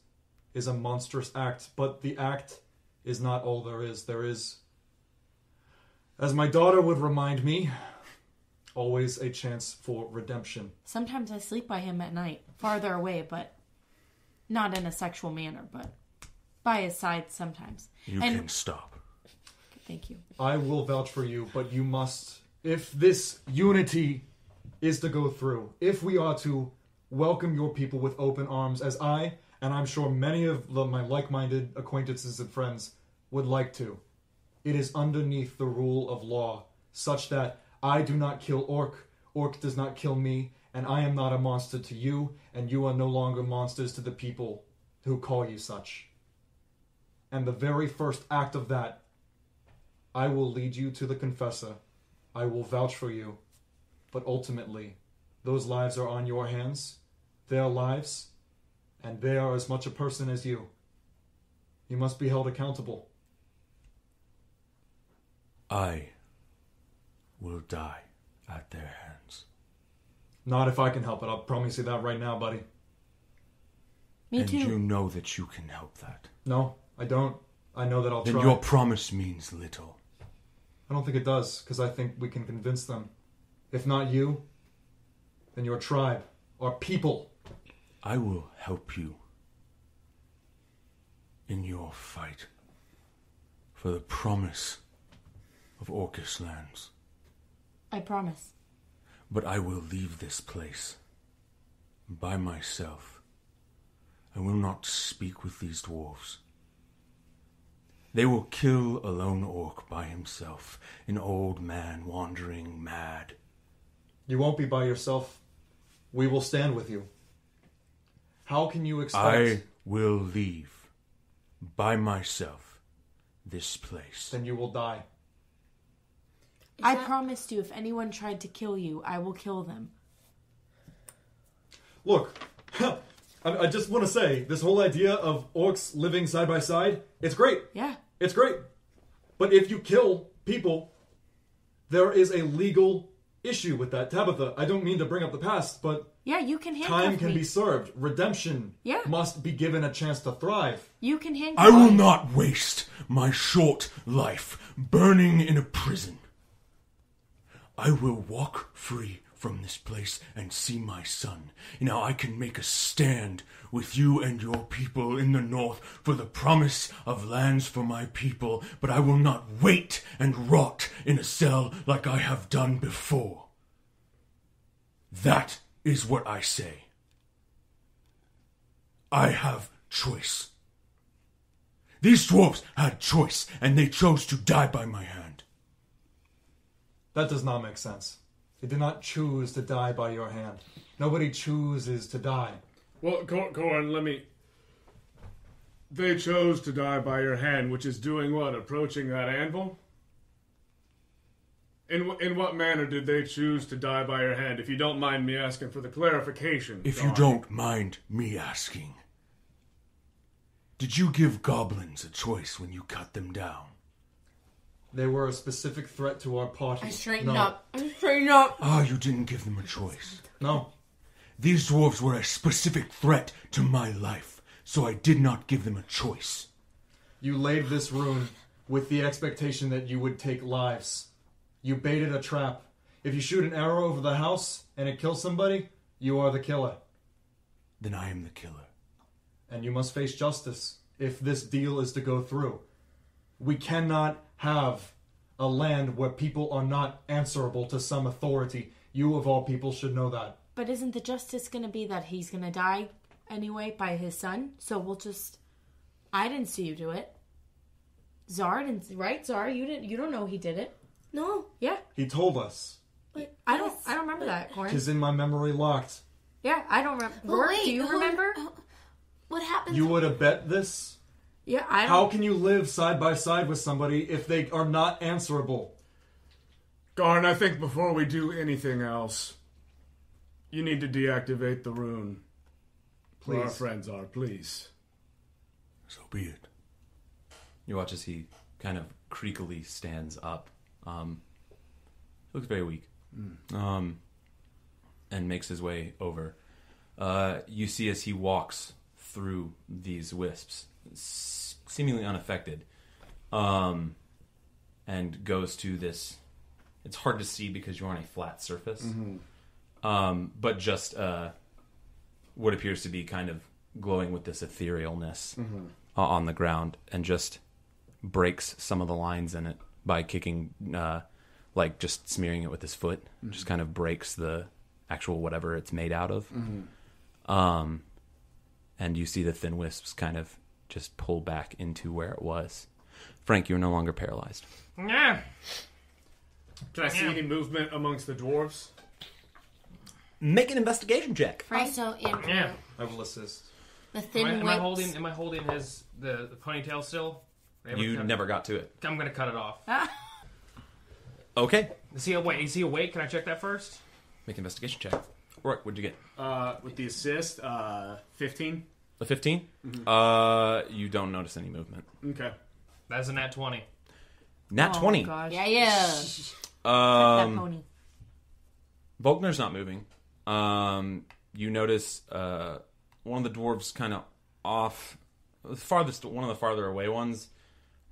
is a monstrous act, but the act is not all there is. There is As my daughter would remind me, always a chance for redemption. Sometimes I sleep by him at night, farther away, but not in a sexual manner, but by his side sometimes. You can stop. Thank you. I will vouch for you, but you must, if this unity is to go through, if we are to welcome your people with open arms, as I, and I'm sure many of my like-minded acquaintances and friends would like to, it is underneath the rule of law, such that I do not kill Roarke does not kill me, and I am not a monster to you, and you are no longer monsters to the people who call you such. And the very first act of that, I will lead you to the confessor. I will vouch for you. But ultimately, those lives are on your hands. Their lives, and they are as much a person as you. You must be held accountable. I will die at their hands. Not if I can help it. I'll promise you that right now, buddy. Me and too. you know that you can help that. No, I don't. I know that I'll Then try. your promise means little. I don't think it does, because I think we can convince them. If not you, then your tribe, our people. I will help you in your fight for the promise of Orcus lands. I promise. But I will leave this place by myself. I will not speak with these dwarves. They will kill a lone orc by himself, an old man wandering mad. You won't be by yourself. We will stand with you. How can you expect... I will leave by myself this place. Then you will die. I promised you if anyone tried to kill you, I will kill them. Look, I just want to say, this whole idea of orcs living side by side, it's great. Yeah. It's great. But if you kill people, there is a legal issue with that. Tabitha, I don't mean to bring up the past, but Yeah, you can handcuff time can me. be served. Redemption Yeah. must be given a chance to thrive. You can handcuff I will me. not waste my short life burning in a prison. I will walk free from this place and see my son. Now I can make a stand with you and your people in the north for the promise of lands for my people, but I will not wait and rot in a cell like I have done before. That is what I say. I have choice. These dwarves had choice, and they chose to die by my hand. That does not make sense. They did not choose to die by your hand. Nobody chooses to die. Well, Corin, let me... They chose to die by your hand, which is doing what? Approaching that anvil? In what manner did they choose to die by your hand, if you don't mind me asking for the clarification? If you don't mind me asking, did you give goblins a choice when you cut them down? They were a specific threat to our party. I straighten No. up. I straighten up. Ah, you didn't give them a choice. No. These dwarves were a specific threat to my life, so I did not give them a choice. You laid this rune with the expectation that you would take lives. You baited a trap. If you shoot an arrow over the house and it kills somebody, you are the killer. Then I am the killer. And you must face justice if this deal is to go through. We cannot have a land where people are not answerable to some authority. You, of all people, should know that. But isn't the justice going to be that he's going to die anyway by his son? So we'll just... I didn't see you do it. Zara didn't... Right, Zara? You don't know he did it. No. Yeah. He told us. But I don't remember that, Corin. Tis in my memory locked. Yeah, I don't remember. But Roarke, wait, do you hold- remember? What happened? You would have bet this? Yeah, I don't... How can you live side by side with somebody if they are not answerable? Garn, I think before we do anything else, you need to deactivate the rune. Where our Please. friends are, please. So be it. You watch as he kind of creakily stands up. Looks very weak. And makes his way over. You see as he walks through these wisps, seemingly unaffected. And and goes to this. It's hard to see because you're on a flat surface, but just what appears to be kind of glowing with this etherealness on the ground, and just breaks some of the lines in it by kicking, like just smearing it with his foot. Just kind of breaks the actual whatever it's made out of. And you see the thin wisps kind of just pull back into where it was. Frank, you're no longer paralyzed. Yeah. Can I see any movement amongst the dwarves? Make an investigation check. Also, Andrew, Yeah. I will assist. the thin Am I whips. holding his the ponytail still? You never got to it. I'm gonna cut it off. Okay. Is he awake? Can I check that first? Make an investigation check. Roarke, what'd you get? With the assist, 15. A 15? You don't notice any movement. Okay. That's a nat 20. Nat 20. Gosh. Yeah. That pony. Volkner's not moving. You notice one of the dwarves kind of off, one of the farther away ones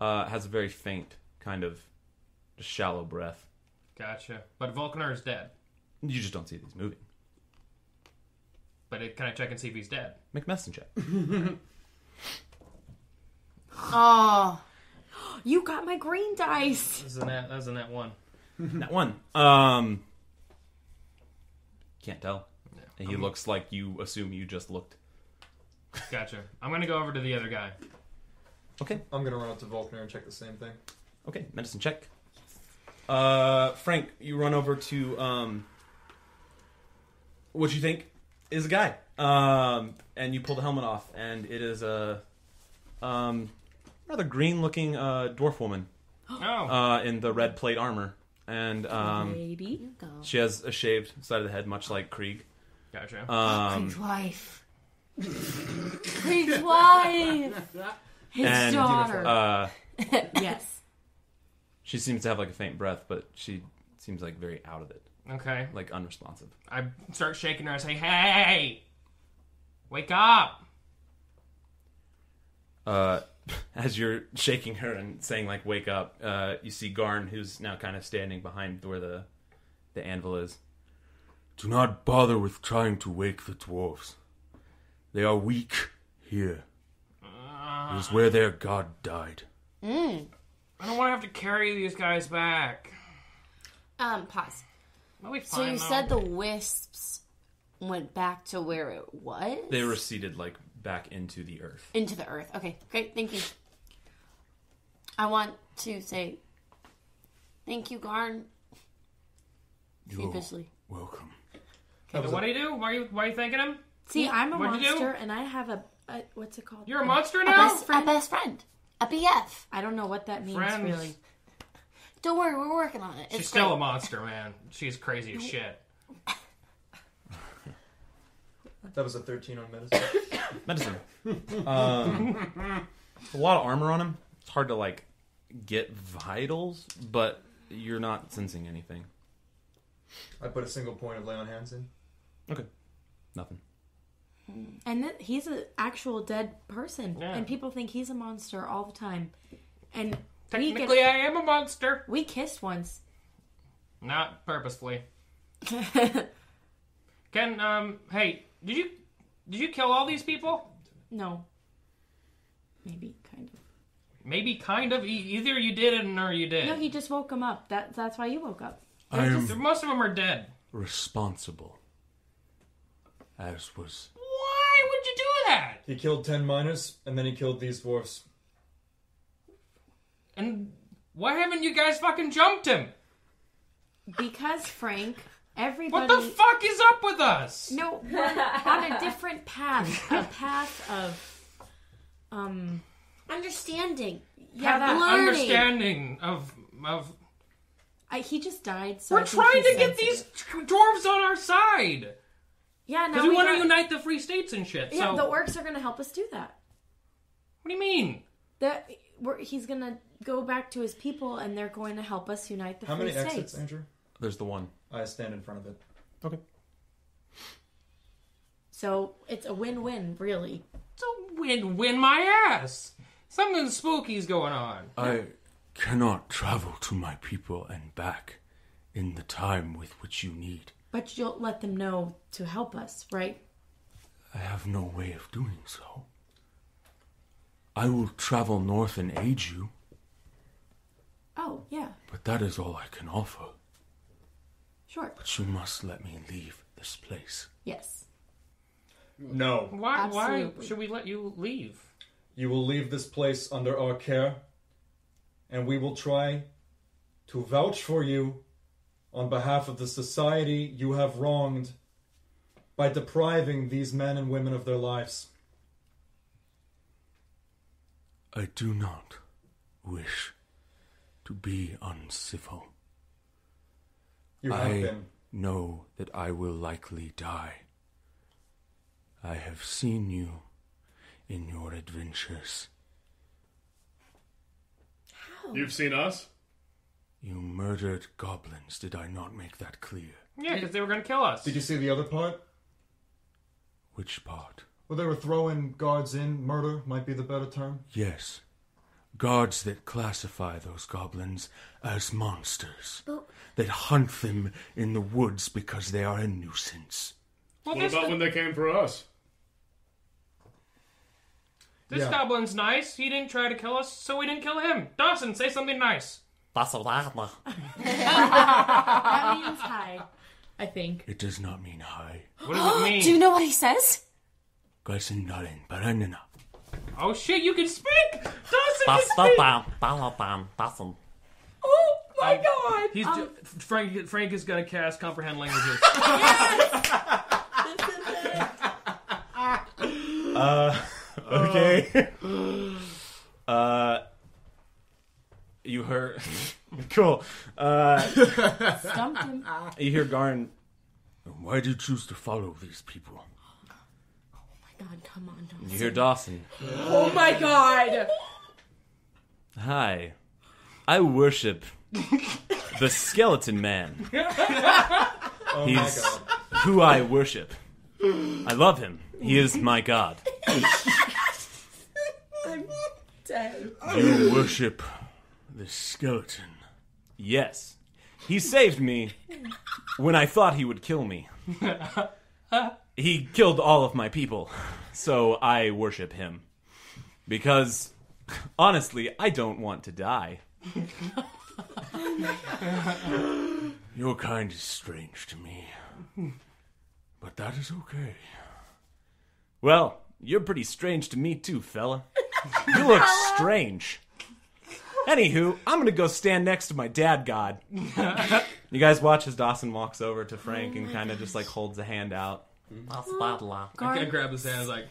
has a very faint kind of just shallow breath. Gotcha. But Volkner is dead. You just don't see these moving. But can I check and see if he's dead? Make a medicine check. Oh, you got my green dice. That was a nat 1. Nat 1. Can't tell. Yeah. He looks like you assume you just looked. Gotcha. I'm gonna go over to the other guy. Okay. I'm gonna run up to Volkner and check the same thing. Okay, medicine check. Frank, you run over to what you think is a guy, and you pull the helmet off, and it is a rather green-looking dwarf woman in the red plate armor, and Baby. she has a shaved side of the head, much like Krieg. Gotcha. Krieg's wife. Krieg's wife. His And, daughter. Yes. She seems to have like a faint breath, but she seems like very out of it, Okay. like unresponsive. I start shaking her and say, "Hey, wake up!" As you're shaking her and saying like "wake up," you see Garn, who's now kind of standing behind where the anvil is. Do not bother with trying to wake the dwarves. They are weak here. It is where their god died. I don't want to have to carry these guys back. Pause. We'll be So fine, you though. said the wisps went back to where it was? They receded like back into the earth. Into the earth. Okay, great. Thank you. I want to say thank you, Garn. You're Officially. welcome. Okay, what do you do? Why are you thanking him? See, I'm a What'd you do? monster, and I have a what's it called? You're a monster A now? best friend. A BF. I don't know what that means, Friends. really. Don't worry, we're working on it. She's It's still great. a monster, man. She's crazy as shit. That was a 13 on medicine. Medicine. A lot of armor on him. It's hard to like get vitals, but you're not sensing anything. I put a single point of lay on hands in. Okay. Nothing. And he's an actual dead person, Yeah. and people think he's a monster all the time. And Technically, I am a monster. we kissed once. Not purposefully. Hey, did you kill all these people? No. Maybe, kind of. Maybe, kind of. Either you did it or you did. No, he just woke him up. That's why you woke up. I am Most of them are dead. responsible. As was. Why would you do that? He killed 10 miners, and then he killed these dwarfs. And why haven't you guys fucking jumped him? Because, Frank, What everybody... the fuck is up with us? No, we're on a different path. A path of, understanding. Yeah, Have the learning. understanding of He just died, so I we're think trying to he's get these dwarves on our side. Yeah, Because now we want to got... unite the free states and shit. Yeah, So the orcs are going to help us do that. what do you mean? He's going to go back to his people, and they're going to help us unite the How free many states. exits, Andrew? There's the one. I stand in front of it. Okay. So it's a win-win, really. It's a win my ass. Something spooky's going on. I cannot travel to my people and back in the time with which you need. But you'll let them know to help us, right? I have no way of doing so. I will travel north and aid you, Oh, yeah. but that is all I can offer. Sure. But you must let me leave this place. Yes. No. Why Absolutely. should we let you leave? You will leave this place under our care, and we will try to vouch for you on behalf of the society you have wronged by depriving these men and women of their lives. I do not wish to be uncivil. You have I been. know that I will likely die. I have seen you in your adventures. How? You've seen us? You murdered goblins, did I not make that clear? Yeah, because they were going to kill us. Did you see the other part? Which part? Where they were throwing guards in? Murder might be the better term. Yes. Guards that classify those goblins as monsters. That hunt them in the woods because they are a nuisance. Well, What about when they came for us? This Yeah. goblin's nice. He didn't try to kill us, so we didn't kill him. Dawson, say something nice. That means hi, I think. It does not mean hi. What does it mean? Do you know what he says? Oh shit, you can speak! Dawson can speak! Oh my god! He's Frank is gonna cast comprehend languages. Okay. You heard. Cool. Stumped him. You hear Garn. Why do you choose to follow these people? God, come on, Dawson. You hear Dawson. Oh my god! Hi. I worship the Skeleton Man. He's who I worship. I love him. He is my god. I'm dead. You worship the skeleton. Yes. He saved me when I thought he would kill me. He killed all of my people, so I worship him. Because, honestly, I don't want to die. Your kind is strange to me. But that is okay. Well, you're pretty strange to me too, fella. You look strange. Anywho, I'm gonna go stand next to my dad god. You guys watch as Dawson walks over to Frank and kind of just like holds a hand out. I grab his hand and is like,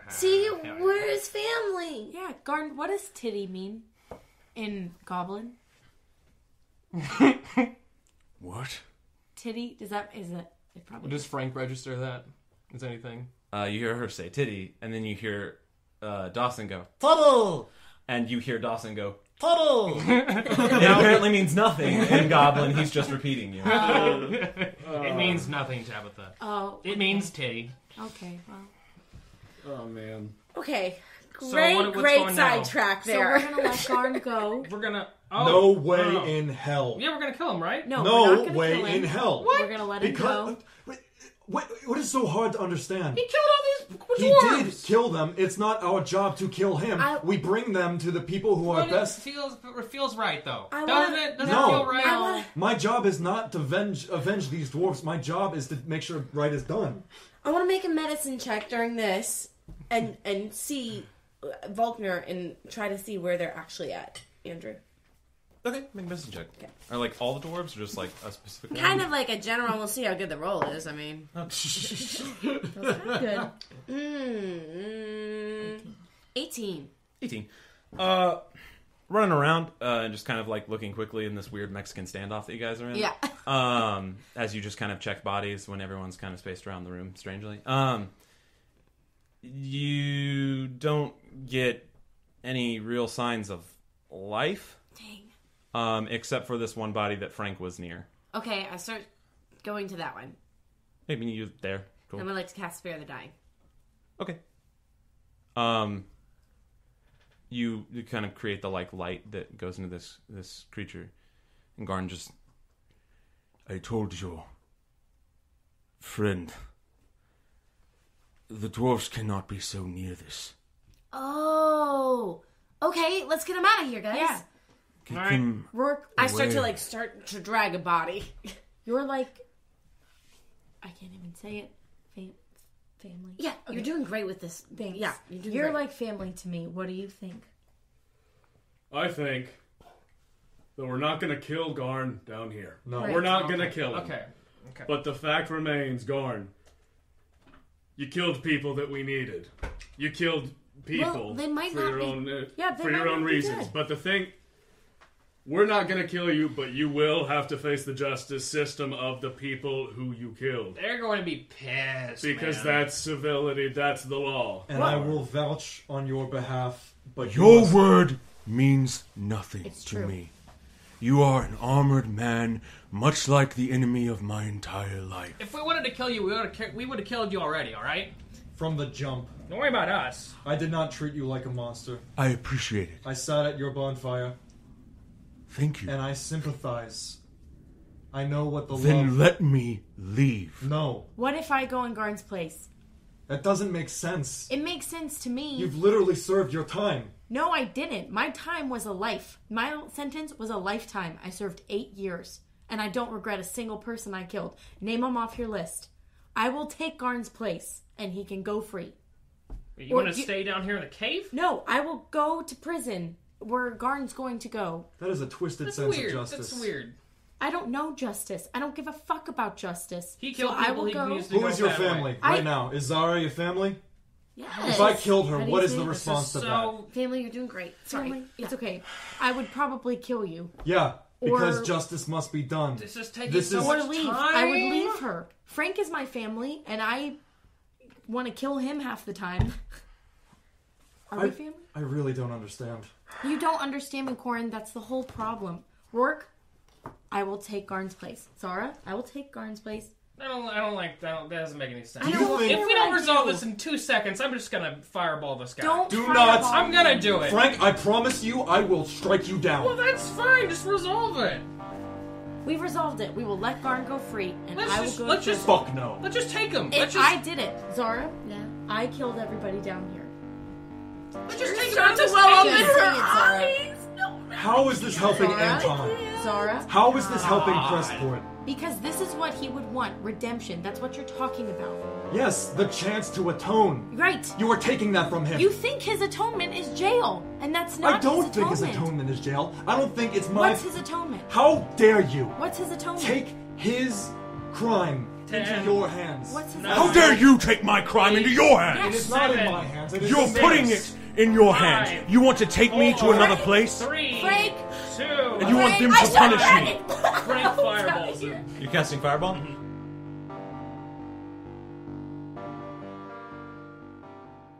See, we're his family. Yeah, Garn, what does titty mean in Goblin? What? Titty? Is it probably... does Frank register that as anything? You hear her say titty, and then you hear Dawson go, Tuttle! And you hear Dawson go, Tuttle! It apparently means nothing in Goblin, he's just repeating you. It means nothing, Tabitha. Oh. It means titty. Okay, well. Oh, man. Okay, So great what's going now? sidetrack So there. we're gonna let Garn go. We're gonna... No Oh, way no. in hell. Yeah, we're gonna kill him, right? No, we're No not gonna way kill him. in hell. We're gonna let him Because go. what is so hard to understand? He killed all these He dwarves! did kill them. It's not our job to kill him. We bring them to the people who are But best. it feels right, though. I Doesn't wanna- it? Doesn't No. it feel right? I wanna- My job is not to avenge these dwarves. My job is to make sure right is done. I want to make a medicine check during this and see Volkner and try to see where they're actually at, Andrew. Okay, make a medicine check. Okay. Are like all the dwarves, or just like a specific one? Kind of like a general. We'll see how good the roll is. I mean, Good. 18. 18. Running around and just kind of like looking quickly in this weird Mexican standoff that you guys are in. Yeah. As you just kind of check bodies when everyone's kind of spaced around the room, strangely. You don't get any real signs of life. Dang. Except for this one body that Frank was near. Okay, I start going to that one. Maybe you there. Cool. I'm gonna like to cast Spare the Dying. Okay. you kind of create the light that goes into this creature, and Garn just. I told your friend, the dwarves cannot be so near this. Oh, okay. Let's get him out of here, guys. Yeah. Get All right. them Roarke, I start away. to drag a body. You're like, I can't even say it. Family. Yeah, you're doing great with this. Thanks. Yeah, you're doing You're great. like family to me. What do you think? I think that we're not going to kill Garn down here. No. Right. We're not going to kill him. Okay. But the fact remains, Garn, you killed people that we needed. You killed people Well, they might for not your be- own Yeah, they for your might own not be reasons. dead. But the thing, we're not going to kill you, but you will have to face the justice system of the people who you killed. They're going to be pissed. Because man. that's civility, that's the law. And I will vouch on your behalf, but you Your must- word means nothing It's to true. me. You are an armored man, much like the enemy of my entire life. If we wanted to kill you, we would have killed you already. All right. from the jump, Don't worry about us. I did not treat you like a monster. I appreciate it. I sat at your bonfire, Thank you. and I sympathize. I know what the Then love... let me leave. No, What if I go in Garn's place? that doesn't make sense. It makes sense to me. You've literally served your time. No, I didn't. My time was a life. My sentence was a lifetime. I served 8 years. And I don't regret a single person I killed. Name them off your list. I will take Garn's place, and he can go free. You Or want to you- stay down here in the cave? No, I will go to prison where Garn's going to go. That is a twisted That's sense weird. of justice. That's weird. I don't know justice. I don't give a fuck about justice. He killed so I people will he go. used to Who go is your that family way. right now? Is Zara your family? Yes. If I killed her, How do what you is the feel? This is response to so. Family, you're doing great. Sorry. Family, it's okay. I would probably kill you. that? Yeah, because Or- justice must be done. This is taking This so is- Or much leave. time. I would leave her. Frank is my family, and I want to kill him half the time. Are we family? I really don't understand. You don't understand me, Corin. That's the whole problem. Roarke, I will take Garn's place. Zara, I will take Garn's place. I don't like that. That doesn't make any sense. I don't think- If we don't I resolve do. this in 2 seconds, I'm just gonna fireball this guy. Don't Do fireball not- I'm me. gonna do it. Frank, I promise you, I will strike you down. Well, that's fine. Just resolve it. We've resolved it. We will let Garn go free, and Let's I will just go let's to just Fuck no. let's just take him. If Let's just I did it, Zara, Yeah. I killed everybody down here. let's just take him. Start to Just well take open him. her eyes. How is this helping Zara? Anton? Zara, How is this helping Crestport? because this is what he would want. Redemption. That's what you're talking about. Yes, the chance to atone. Right. You are taking that from him. You think his atonement is jail, and that's not I don't his think his atonement. atonement is jail. I don't think it's my... What's his atonement? How dare you What's his atonement? take his crime into Ten. your hands? What's his No. How atonement? dare you take my crime into your It hands? is not in 7. my hands. It is You're in putting theirs. it in your 5, hands. You want to take me to 4, another place? 3, Frank! 2. And you want them I to shot punish Frank! me? Frank fireballs him. You're casting fireball?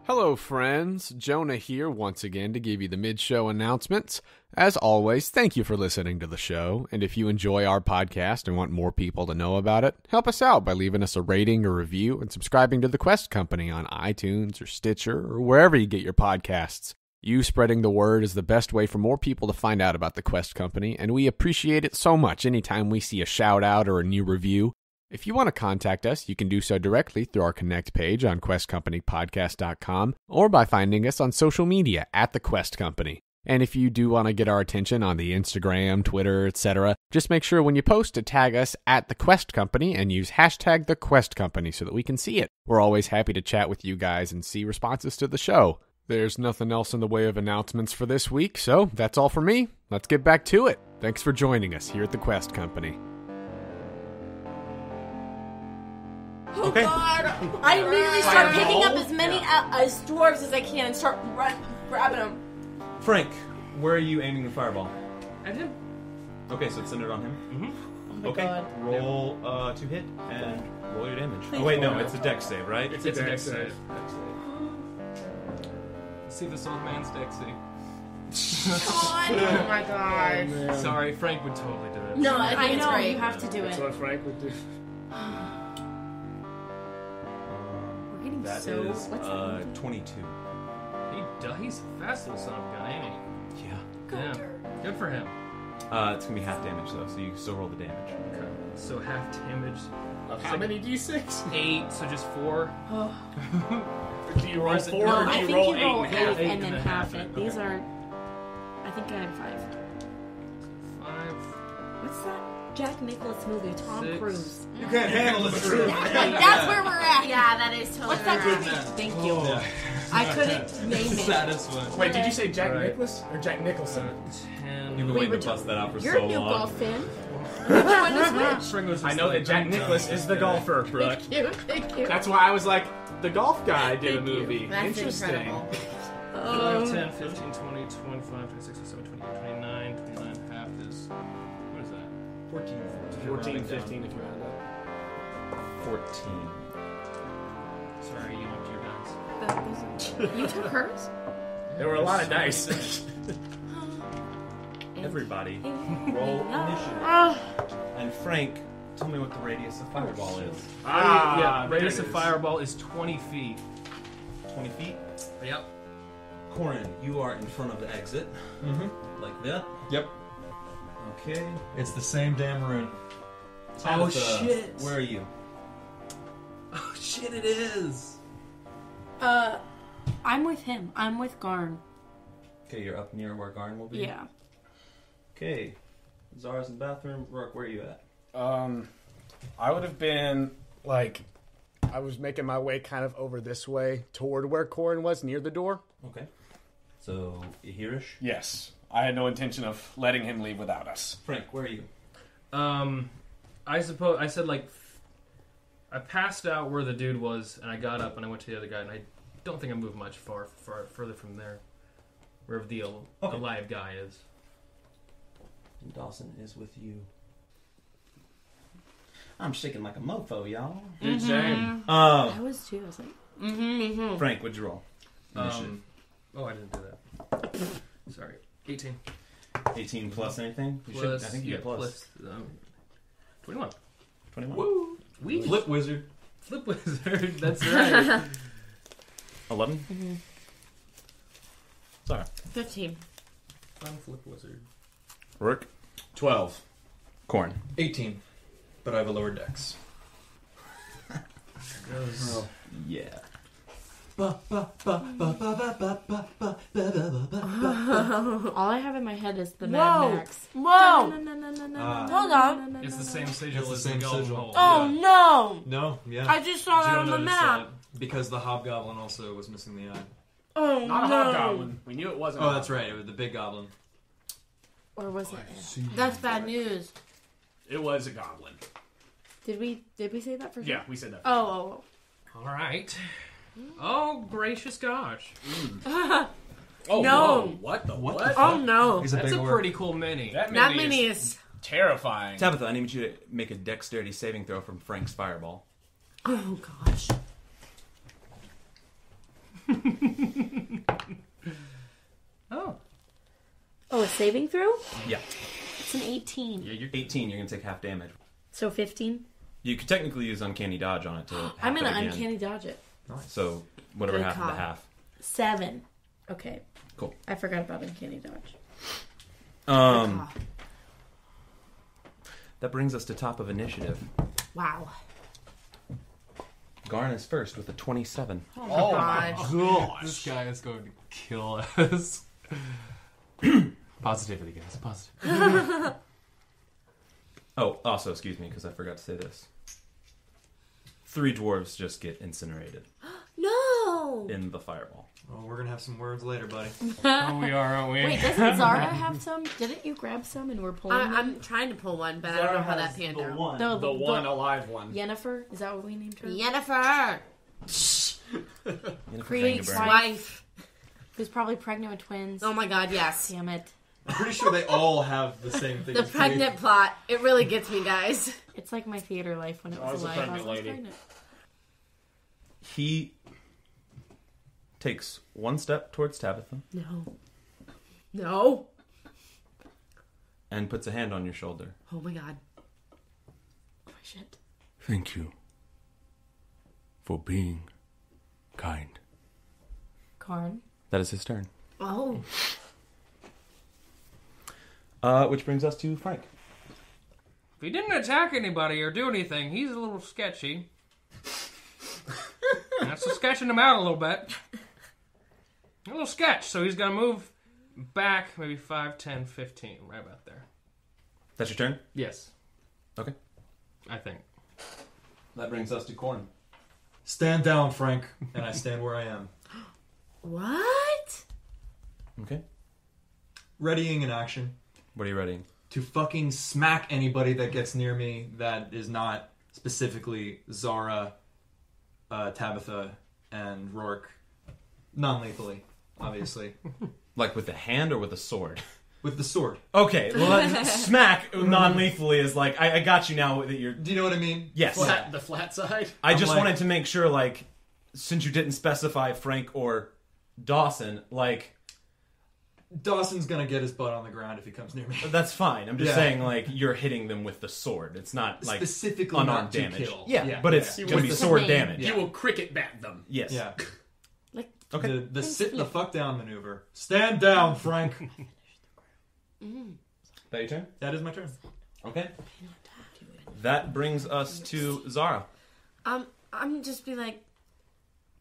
Hello, friends. Jonah here once again to give you the mid-show announcements. As always, thank you for listening to the show. And if you enjoy our podcast and want more people to know about it, help us out by leaving us a rating or review and subscribing to The Quest Company on iTunes or Stitcher or wherever you get your podcasts. You spreading the word is the best way for more people to find out about The Quest Company, and we appreciate it so much anytime we see a shout-out or a new review. If you want to contact us, you can do so directly through our Connect page on questcompanypodcast.com or by finding us on social media at The Quest Company. And if you do want to get our attention on the Instagram, Twitter, etc., just make sure when you post to tag us at The Quest Company and use hashtag The Quest Company so that we can see it. We're always happy to chat with you guys and see responses to the show. There's nothing else in the way of announcements for this week, so that's all for me. Let's get back to it. Thanks for joining us here at The Quest Company. Okay. I immediately start picking up as many as dwarves as I can and start grabbing them. Frank, where are you aiming the fireball? At him. Okay, so it's centered on him. Mm-hmm. Okay, God. roll to hit and roll your damage. Oh wait, no, it's a dex save, right? It's a dex save. See this old man's Dixie. Oh my god. Sorry, Frank would totally do it. No, I I think it's know, great. you have to do That's it. what Frank would do. We're getting That so... is What's 22. He he's a fast little son of a gun, ain't he? Yeah. Yeah. Good for him. It's gonna be half damage though, so you can still roll the damage. Okay. So half damage. Of how many d6? 8, so just 4. Do you roll 4 No, or do I you think roll you roll 8 and a half? 8 Eight and then and a half half it. it. These are. I think I had 5. 5. What's that Jack Nicklaus movie? Tom 6. Cruise. You can't handle the truth. That's where we're at. Yeah, that is totally. What's that right. movie? Thank you. I couldn't name it. Satisfying. Wait, did you say Jack Right. Nicholas or Jack Nicholson? 10. You've been waiting to bust that out for You're so a new long. golf fan. Which one is which? Spring was I just know like that Jack big Nicholas time. is the golfer, Brooke. Thank you. That's why I was like, the golf guy did a Thank you. movie. That's Interesting. incredible. 5, 10, 15, 20, 25, 26, 27, 28, 29. 29 half is. What is that? 14, 15 if you round up. 14. Sorry, you went to your guns. You took hers? There were a lot of dice. Everybody, roll initiative. And Frank, tell me what the radius of fireball is. Yeah, there radius it of is. fireball is 20 feet. 20 feet. Yep. Corin, you are in front of the exit. Like that. Yep. Okay. It's the same damn rune. Tabitha, shit. Where are you? Oh shit, it is. I'm with him. I'm with Garn. Okay, you're up near where Garn will be? Yeah. Okay. Zara's in the bathroom. Roarke, where are you at? I would have been like, I was making my way kind of over this way toward where Corin was near the door. Okay. So, hereish? Yes, I had no intention of letting him leave without us. Frank, where are you? I suppose I said like I passed out where the dude was, and I got up and I went to the other guy, and I don't think I moved much further from there, wherever the alive guy is. And Dawson is with you. I'm shaking like a mofo, y'all. Dude, same. I was too. I was like, Frank, what'd you roll? Initiative. Oh, I didn't do that. Sorry. 18. 18 plus anything? You should. I think you get plus. 21. 21. Woo! We Flip wizard. Flip wizard. That's right. 11? Sorry. 15. I'm flip wizard. Roarke? 12. Corin? 18. But I have a lower dex. Goes. Yeah. all I have in my head is the Mad Max. Whoa! Hold on. It's the same sigil It's the as same the Golden sigil. Hole. Oh no! No, yeah. I just saw that on the Jonah map. Because the hobgoblin also was missing the eye. Oh Not a no! hobgoblin. We knew it wasn't. Oh, that's right. It was the big goblin. Or was it? That's bad news. It was a goblin. Did we say that for sure? Yeah, we said that. Oh. All right. Oh, gracious gosh. Oh, No. whoa, what the What what? the Oh no! He's a That's big a orc. pretty cool mini. That That mini mini is is. terrifying. Tabitha, I need you to make a dexterity saving throw from Frank's fireball. Oh gosh! Oh. Oh, a saving throw? Yeah. It's an 18. Yeah, you're 18, you're going to take half damage. So 15. You could technically use Uncanny Dodge on it to half I'm gonna it again. uncanny dodge it. So, whatever Good half of the call. half. 7. Okay. Cool. I forgot about uncanny dodge. That brings us to top of initiative. Wow. Garn is first with a 27. Oh my gosh. This guy is going to kill us. Positivity, guys. Positive. Oh, also, excuse me, because I forgot to say this. 3 dwarves just get incinerated No! in the fireball. Oh, we're gonna have some words later, buddy. Oh, we are, aren't we? Wait, doesn't Zara have some? Didn't you grab some and we're pulling them? I'm trying to pull one, but I don't know how that panned out. one. No, The one alive one. Yennefer? Is that what we named her? Yennefer! Creates Frankenberg. Wife. Who's probably pregnant with twins. Oh my god, yes. Damn it. I'm pretty sure they all have the same thing. The pregnant plot. It really gets me, guys. It's like my theater life when it I was was a alive. I pregnant was lady. pregnant. He takes one step towards Tabitha No. No. and puts a hand on your shoulder. Oh my god. Oh, shit. Thank you for being kind. Karn? That is his turn. Oh. Which brings us to Frank. If he didn't attack anybody or do anything, he's a little sketchy. That's sketching him out a little bit. A little sketch. So he's going to move back maybe 5, 10, 15. Right about there. That's your turn? Yes. Okay. I think. That brings us to Corin. Stand down, Frank. And I stand where I am. What? Okay. Readying an action. What are you readying? To fucking smack anybody that gets near me that is not specifically Zara, Tabitha, and Roarke. Non-lethally, obviously. Like with the hand or with a sword? With the sword. Okay, well, smack non-lethally is like, I got you now that you're... Do you know what I mean? Yes. The flat side? I just wanted to make sure, like, since you didn't specify Frank or Dawson, like... Dawson's gonna get his butt on the ground if he comes near me. That's fine. I'm just saying, like, you're hitting them with the sword. It's not, like, specifically unarmed not to damage. kill. Yeah, but it's going to be sword damage. You will cricket bat them. Yes. Yeah. Okay. The sit the fuck down maneuver. Stand down, Frank. That your turn? That is my turn. Okay. That brings us to Zara. I'm just be like,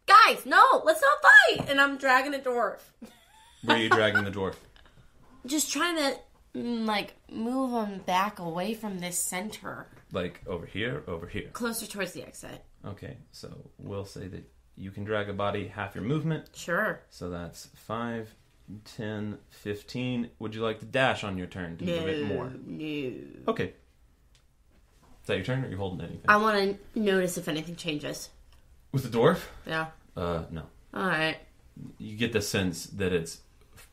guys, no, let's not fight. And I'm dragging a dwarf. Where are you dragging the dwarf? Just trying to, like, move him back away from this center. Like, over here, over here. Closer towards the exit. Okay, so we'll say that you can drag a body half your movement. Sure. So that's 5, 10, 15. Would you like to dash on your turn to move it more? No. Okay. Is that your turn, or are you holding anything? I want to notice if anything changes. With the dwarf? Yeah. No. Alright. You get the sense that it's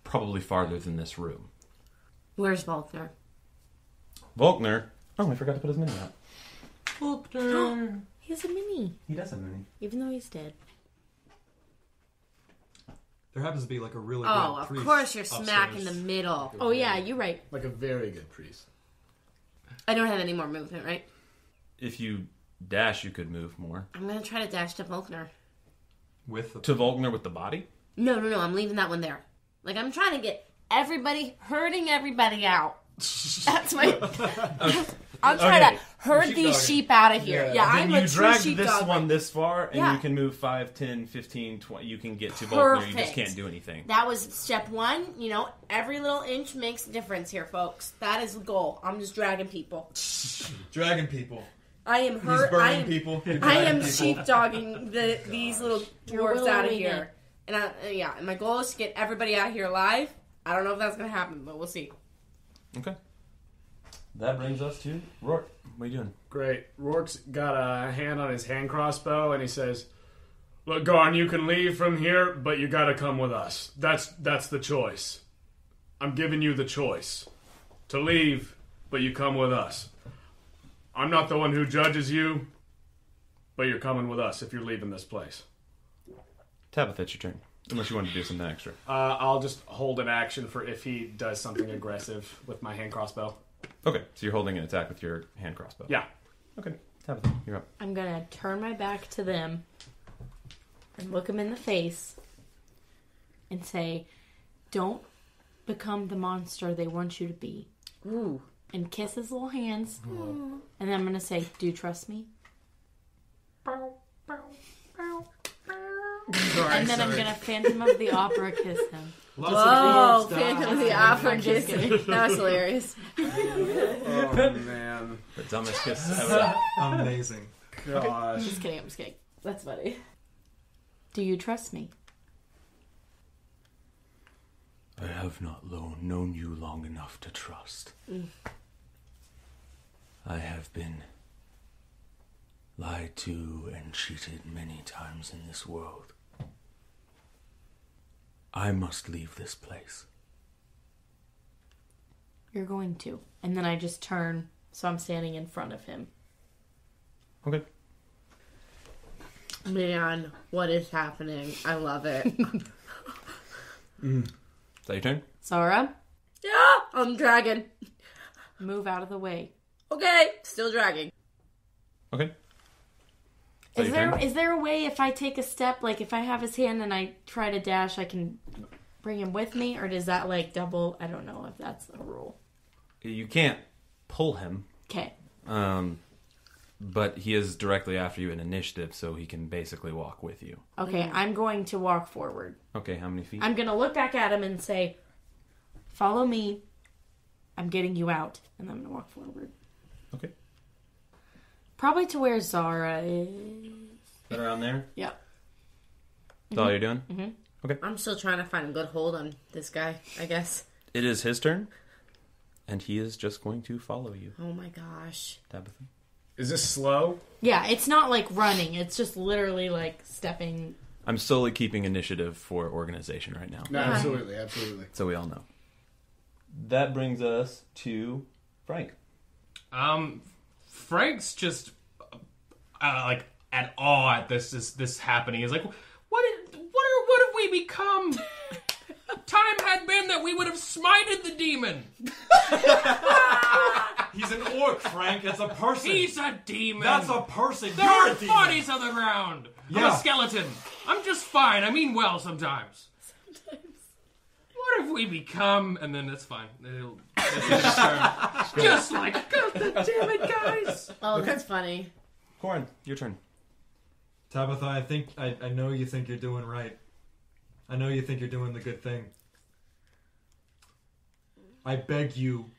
probably farther than this room. Where's Volkner? Volkner? Oh, I forgot to put his mini out. Volkner! He has a mini. He does have a mini. Even though he's dead. There happens to be like a really Oh, good of priest course you're smack in upstairs. the middle. Oh yeah, you're right. Like a very good priest. I don't have any more movement, right? If you dash, you could move more. I'm gonna try to dash to Volkner. To Volkner with the body? No, I'm leaving that one there. Like, I'm trying to get hurting everybody out. That's my... I'm trying to herd these sheep out of here. Yeah, then I'm you a true drag sheepdog. this one this far, and Yeah. you can move 5, 10, 15, 20. You can get to Volkner. You just Perfect. can't do anything. That was step one. You know, every little inch makes a difference here, folks. That is the goal. I'm just dragging people. Dragging people. I am He's hurt. burning people. I am sheepdogging these little You're dwarves out of willowing here. And and my goal is to get everybody out here alive. I don't know if that's going to happen, but we'll see. Okay. That brings us to Roarke. What are you doing? Great. Rourke's got a hand on his hand crossbow, and he says, "Look, Garn, you can leave from here, but you gotta come with us. That's the choice. I'm giving you the choice. To leave, but you come with us. I'm not the one who judges you, but you're coming with us if you're leaving this place." Tabitha, it's your turn. Unless you want to do something extra. I'll just hold an action for if he does something aggressive with my hand crossbow. Okay, so you're holding an attack with your hand crossbow. Yeah. Okay, Tabitha, you're up. I'm gonna turn my back to them and look them in the face and say, "Don't become the monster they want you to be." Ooh. And kiss his little hands. And then I'm gonna say, "Do you trust me?" And then I'm gonna Phantom of the Opera kiss him. Whoa, Phantom of the Opera kissing. That was hilarious. Oh, man. The dumbest kiss ever. Amazing. Gosh. Just kidding, I'm just kidding. That's funny. Do you trust me? I have not known you long enough to trust. I have been lied to and cheated many times in this world. I must leave this place. You're going to. And then I just turn, so I'm standing in front of him. Okay. Man, what is happening? I love it. Is that your turn? Zara, Yeah, I'm dragging. move out of the way. Okay, still dragging. Okay. Is there a way if I take a step, like if I have his hand and I try to dash, I can bring him with me? Or does that like double? I don't know if that's a rule. You can't pull him. Okay. But he is directly after you in initiative, so he can basically walk with you. Okay, I'm going to walk forward. Okay, how many feet? I'm going to look back at him and say, follow me. I'm getting you out. And I'm going to walk forward. Okay. Probably to where Zara is. That around there? Yeah. That's all you're doing? Mm-hmm. Okay. I'm still trying to find a good hold on this guy, I guess. It is his turn, and he is just going to follow you. Oh my gosh. Tabitha? Is this slow? Yeah, it's not like running. It's just literally like stepping. I'm solely keeping initiative for organization right now. No, absolutely. So we all know. That brings us to Frank. Frank's just like at awe at this happening. He's like, what have we become? Time had been that we would have smited the demon. He's an orc, Frank. It's a person. He's a demon. That's a person. There You're are a demon. bodies on the ground. I'm Yeah. a skeleton. I'm just fine. I mean well sometimes. What have we become? And then it's fine. It's his turn. Just like, God damn it, guys. Oh, that's funny. Corin, your turn. Tabitha, I know you think you're doing right. I know you think you're doing the good thing. I beg you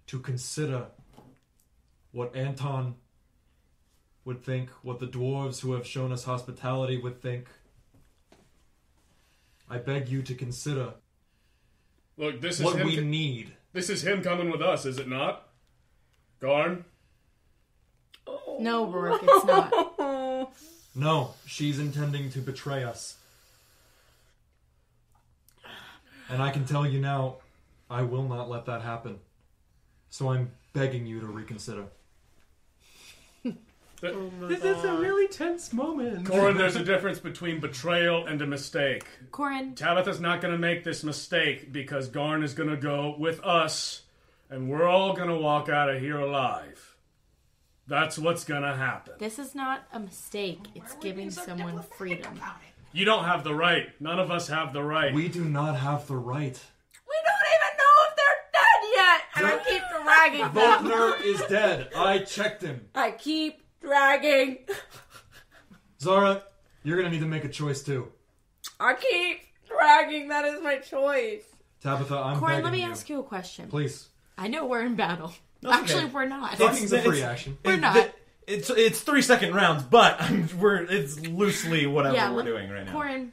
to consider what Anton would think, what the dwarves who have shown us hospitality would think. I beg you to consider Look, this is what him. we need. This is him coming with us, is it not? Garn? No, Roarke, it's not. No, she's intending to betray us. And I can tell you now, I will not let that happen. So I'm begging you to reconsider. This is a really tense moment. Corin, there's a difference between betrayal and a mistake. Corin. Tabitha's not going to make this mistake because Garn is going to go with us and we're all going to walk out of here alive. That's what's going to happen. This is not a mistake. It's giving someone freedom. You don't have the right. None of us have the right. We do not have the right. We don't even know if they're dead yet. And I keep dragging them. Volkner is dead. I checked him. I keep dragging. Zara, you're going to need to make a choice too. I keep dragging. That is my choice. Tabitha, I'm Corin, begging let me you. ask you a question. Please. I know we're in battle. That's Actually, okay. we're not. It's a free action. We're not. It's 3-second rounds, but it's loosely whatever we're doing right now. Corin,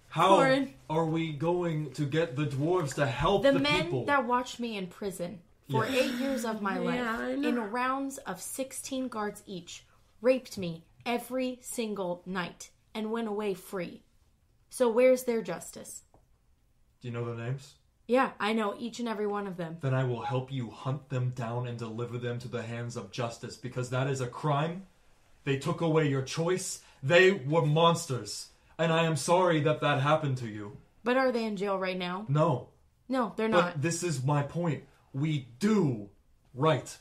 How Corin. are we going to get the dwarves to help The the men people? that watched me in prison for 8 years of my life, I know. in rounds of 16 guards each, raped me every single night and went away free. So where's their justice? Do you know their names? Yeah, I know each and every one of them. Then I will help you hunt them down and deliver them to the hands of justice, because that is a crime. They took away your choice. They were monsters. And I am sorry that that happened to you. But are they in jail right now? No. No, they're But not. this is my point. We do right.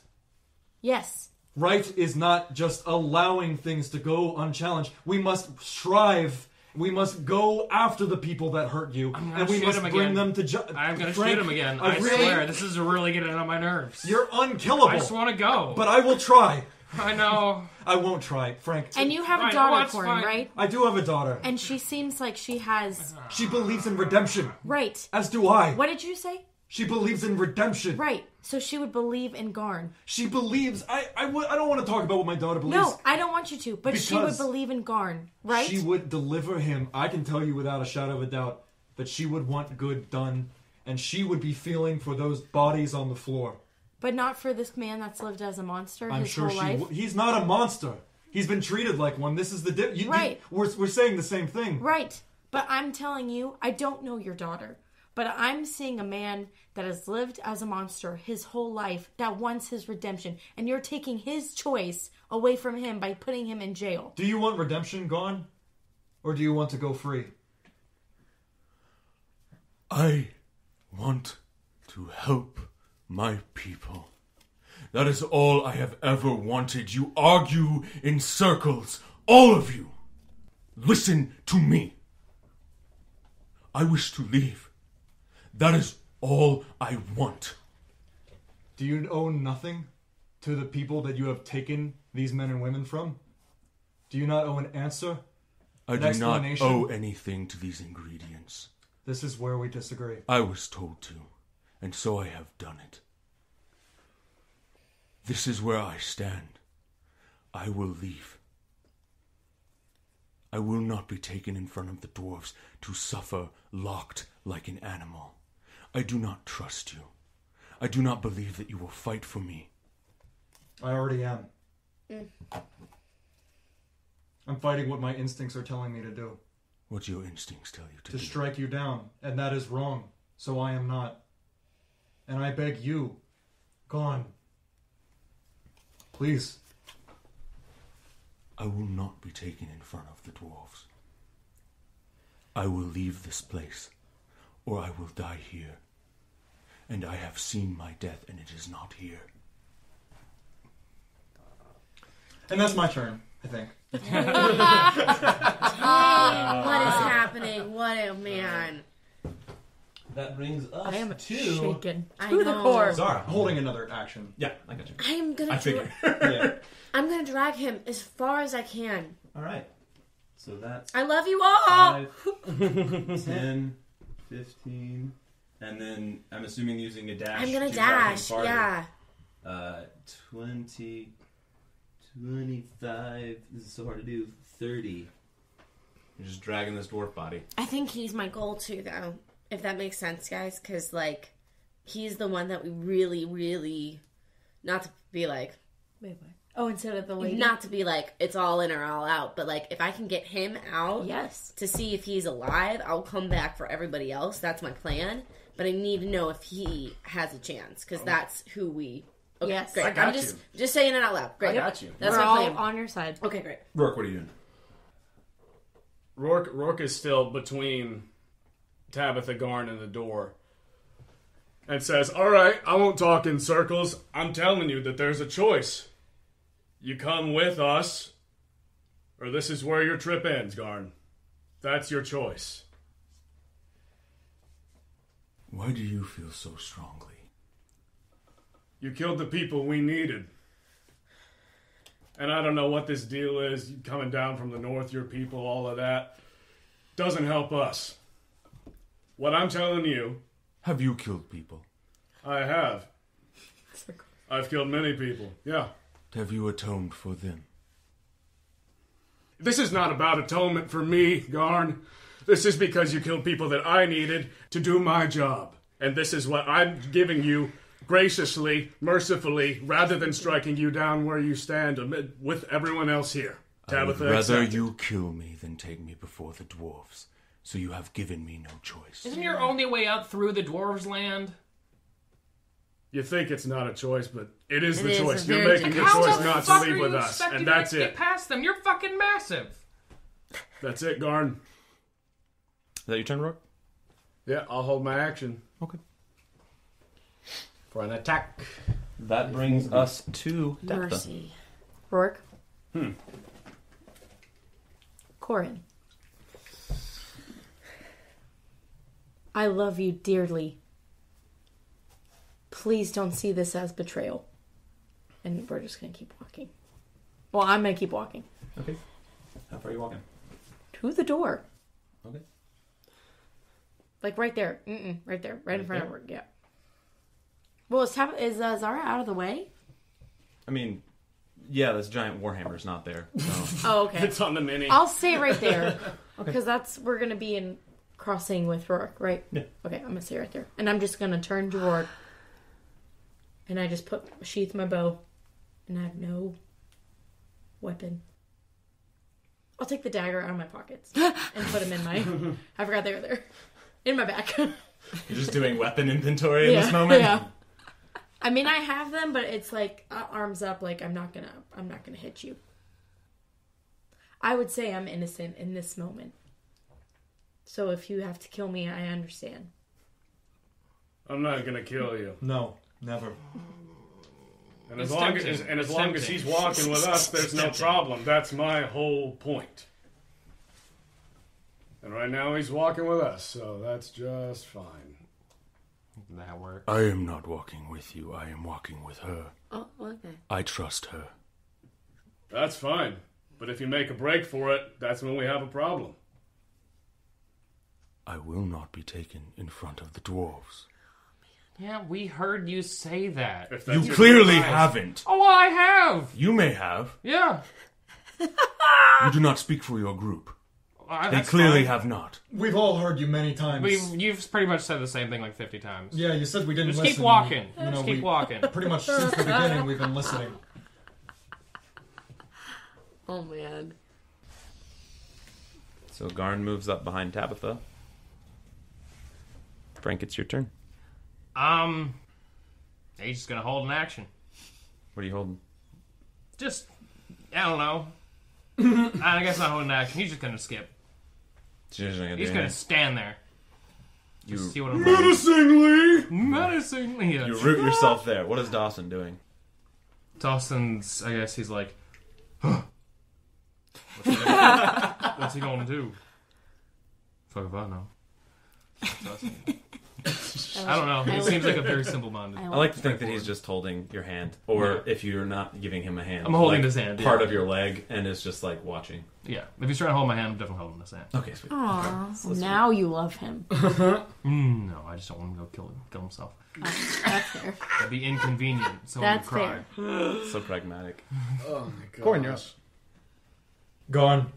Yes. Right is not just allowing things to go unchallenged. We must strive. We must go after the people that hurt you, and we shoot must him bring again. them to justice. I'm gonna shoot him again. I really, swear, this is really getting on my nerves. You're unkillable. I just want to go. But I will try. I know. I won't try, Frank. And you have a Fine, daughter, well, it's Corin, fine. right? I do have a daughter. And she seems like she has... She believes in redemption. Right. As do I. What did you say? She believes in redemption. Right. So she would believe in Garn. She believes... I don't want to talk about what my daughter believes. No, I don't want you to. But she would Because believe in Garn, right? She would deliver him. I can tell you without a shadow of a doubt that she would want good done, and she would be feeling for those bodies on the floor. But not for this man that's lived as a monster I'm his sure whole life. He's not a monster. He's been treated like one. This is the Right. We're saying the same thing. Right. But I'm telling you, I don't know your daughter. But I'm seeing a man that has lived as a monster his whole life that wants his redemption. And you're taking his choice away from him by putting him in jail. Do you want redemption gone? Or do you want to go free? I want to help my people. That is all I have ever wanted. You argue in circles All of you, listen to me. I wish to leave. That is all I want. Do you owe nothing to the people that you have taken these men and women from? Do you not owe an answer? I do not owe anything to these ingredients. This is where we disagree. I was told to, and so I have done it. This is where I stand. I will leave. I will not be taken in front of the dwarves to suffer locked like an animal. I do not trust you. I do not believe that you will fight for me. I already am. I'm fighting what my instincts are telling me to do. What do your instincts tell you to do? To strike you down, and that is wrong. So I am not. And I beg you, Garn, please. I will not be taken in front of the dwarves. I will leave this place, or I will die here. And I have seen my death, and it is not here. And that's my turn, I think. What is happening? What a man. That brings us I am to shaken. I To the know. core. Zara. Holding another action. Yeah, I got you. I am gonna. I figured. Yeah. I'm gonna drag him as far as I can. All right. So that's I love you all. 5, 10, 15, and then I'm assuming using a dash. I'm gonna to drag him dash. farther. Yeah. 20, 25. This is so hard to do. 30. You're just dragging this dwarf body. I think he's my goal too, though. If that makes sense, guys, because like he's the one that we really, really, not to be like, Wait, what? Oh, instead of the lady? not to be like it's all in or all out, but like if I can get him out, Yes. to see if he's alive, I'll come back for everybody else. That's my plan. But I need to know if he has a chance because that's who we. Okay, Yes. great. I got I'm just saying it out loud. Great. I got you. That's We're my all plan. on your side. Okay, great. Roarke, what are you doing? Roarke is still between Tabitha, Garn, and the door. And says, alright, I won't talk in circles. I'm telling you that there's a choice. You come with us, or this is where your trip ends, Garn. That's your choice. Why do you feel so strongly? You killed the people we needed. And I don't know what this deal is, you coming down from the north, your people, all of that. Doesn't help us. What I'm telling you, Have you killed people? I have. I've killed many people, yeah. Have you atoned for them? This is not about atonement for me, Garn. This is because you killed people that I needed to do my job. And this is what I'm giving you graciously, mercifully, rather than striking you down where you stand amid, with everyone else here. I would Tabitha, rather accepted. you kill me than take me before the dwarves. So you have given me no choice. Isn't your only way out through the dwarves' land? You think it's not a choice, but it is It the is choice. a You're very making the How choice the not to fuck leave are with you us, expecting and to that's get it. past them? You're fucking massive. That's it, Garn. Is that your turn, Roarke? Yeah, I'll hold my action Okay. for an attack. That brings us to Tabitha. Mercy. Roarke. Corin. I love you dearly. Please don't see this as betrayal. And we're just gonna keep walking. Well, I'm gonna keep walking. Okay. How far are you walking? To the door. Okay. Like right there. Right there. Right in front of her. Yeah. Well, is Zara out of the way? I mean, yeah, this giant warhammer's not there. So. Oh, okay. It's on the mini. I'll stay right there. Because we're gonna be in crossing with Roarke, right? Yeah. Okay, I'm gonna stay right there. And I'm just gonna turn to Roarke. And I just sheath my bow. And I have no weapon. I'll take the dagger out of my pockets. And put them in my... I forgot they were there. In my back. You're just doing weapon inventory in this moment? Yeah. I mean, I have them, but it's like arms up, like I'm not gonna hit you. I would say I'm innocent in this moment. So if you have to kill me, I understand. I'm not gonna kill you. No, never. And as It's long as tempting. It's long as tempting. he's walking with us, there's no Tempting. problem. That's my whole point. And right now he's walking with us, so that's just fine. That works. I am not walking with you. I am walking with her. Oh, okay. I trust her. That's fine. But if you make a break for it, that's when we have a problem. I will not be taken in front of the dwarves. Yeah, we heard you say that. If that's You your clearly advice. haven't. Oh, I have. You may have. Yeah. You do not speak for your group. They That's clearly fine. have not. We've all heard you many times. You've pretty much said the same thing like 50 times. Yeah, you said we didn't Just listen. keep walking. You know, Just keep we- walking. Pretty much since the beginning, we've been listening. Oh man. So Garn moves up behind Tabitha. Frank, it's your turn. He's just gonna hold an action. What are you holding? Just, I don't know. I guess not holding an action. He's just gonna skip. He's gonna stand there. You, Just see what I'm doing. Menacingly. you root yourself there. What is Dawson doing? Dawson's, I guess he's like, what's he gonna do? Fuck if I know. I don't know. He seems like a very simple-minded. I like to think that he's just holding your hand, or if you're not giving him a hand, I'm holding like his hand, part yeah. of your leg, and is just like watching. Yeah, if he's trying to hold my hand, I'm definitely holding his hand. Okay, sweet. Aww. Now you love him. No, I just don't want him to go kill himself. That's fair. That'd be inconvenient. So That's would cry. fair. So pragmatic. Oh my god. Corin, you're up. Garn,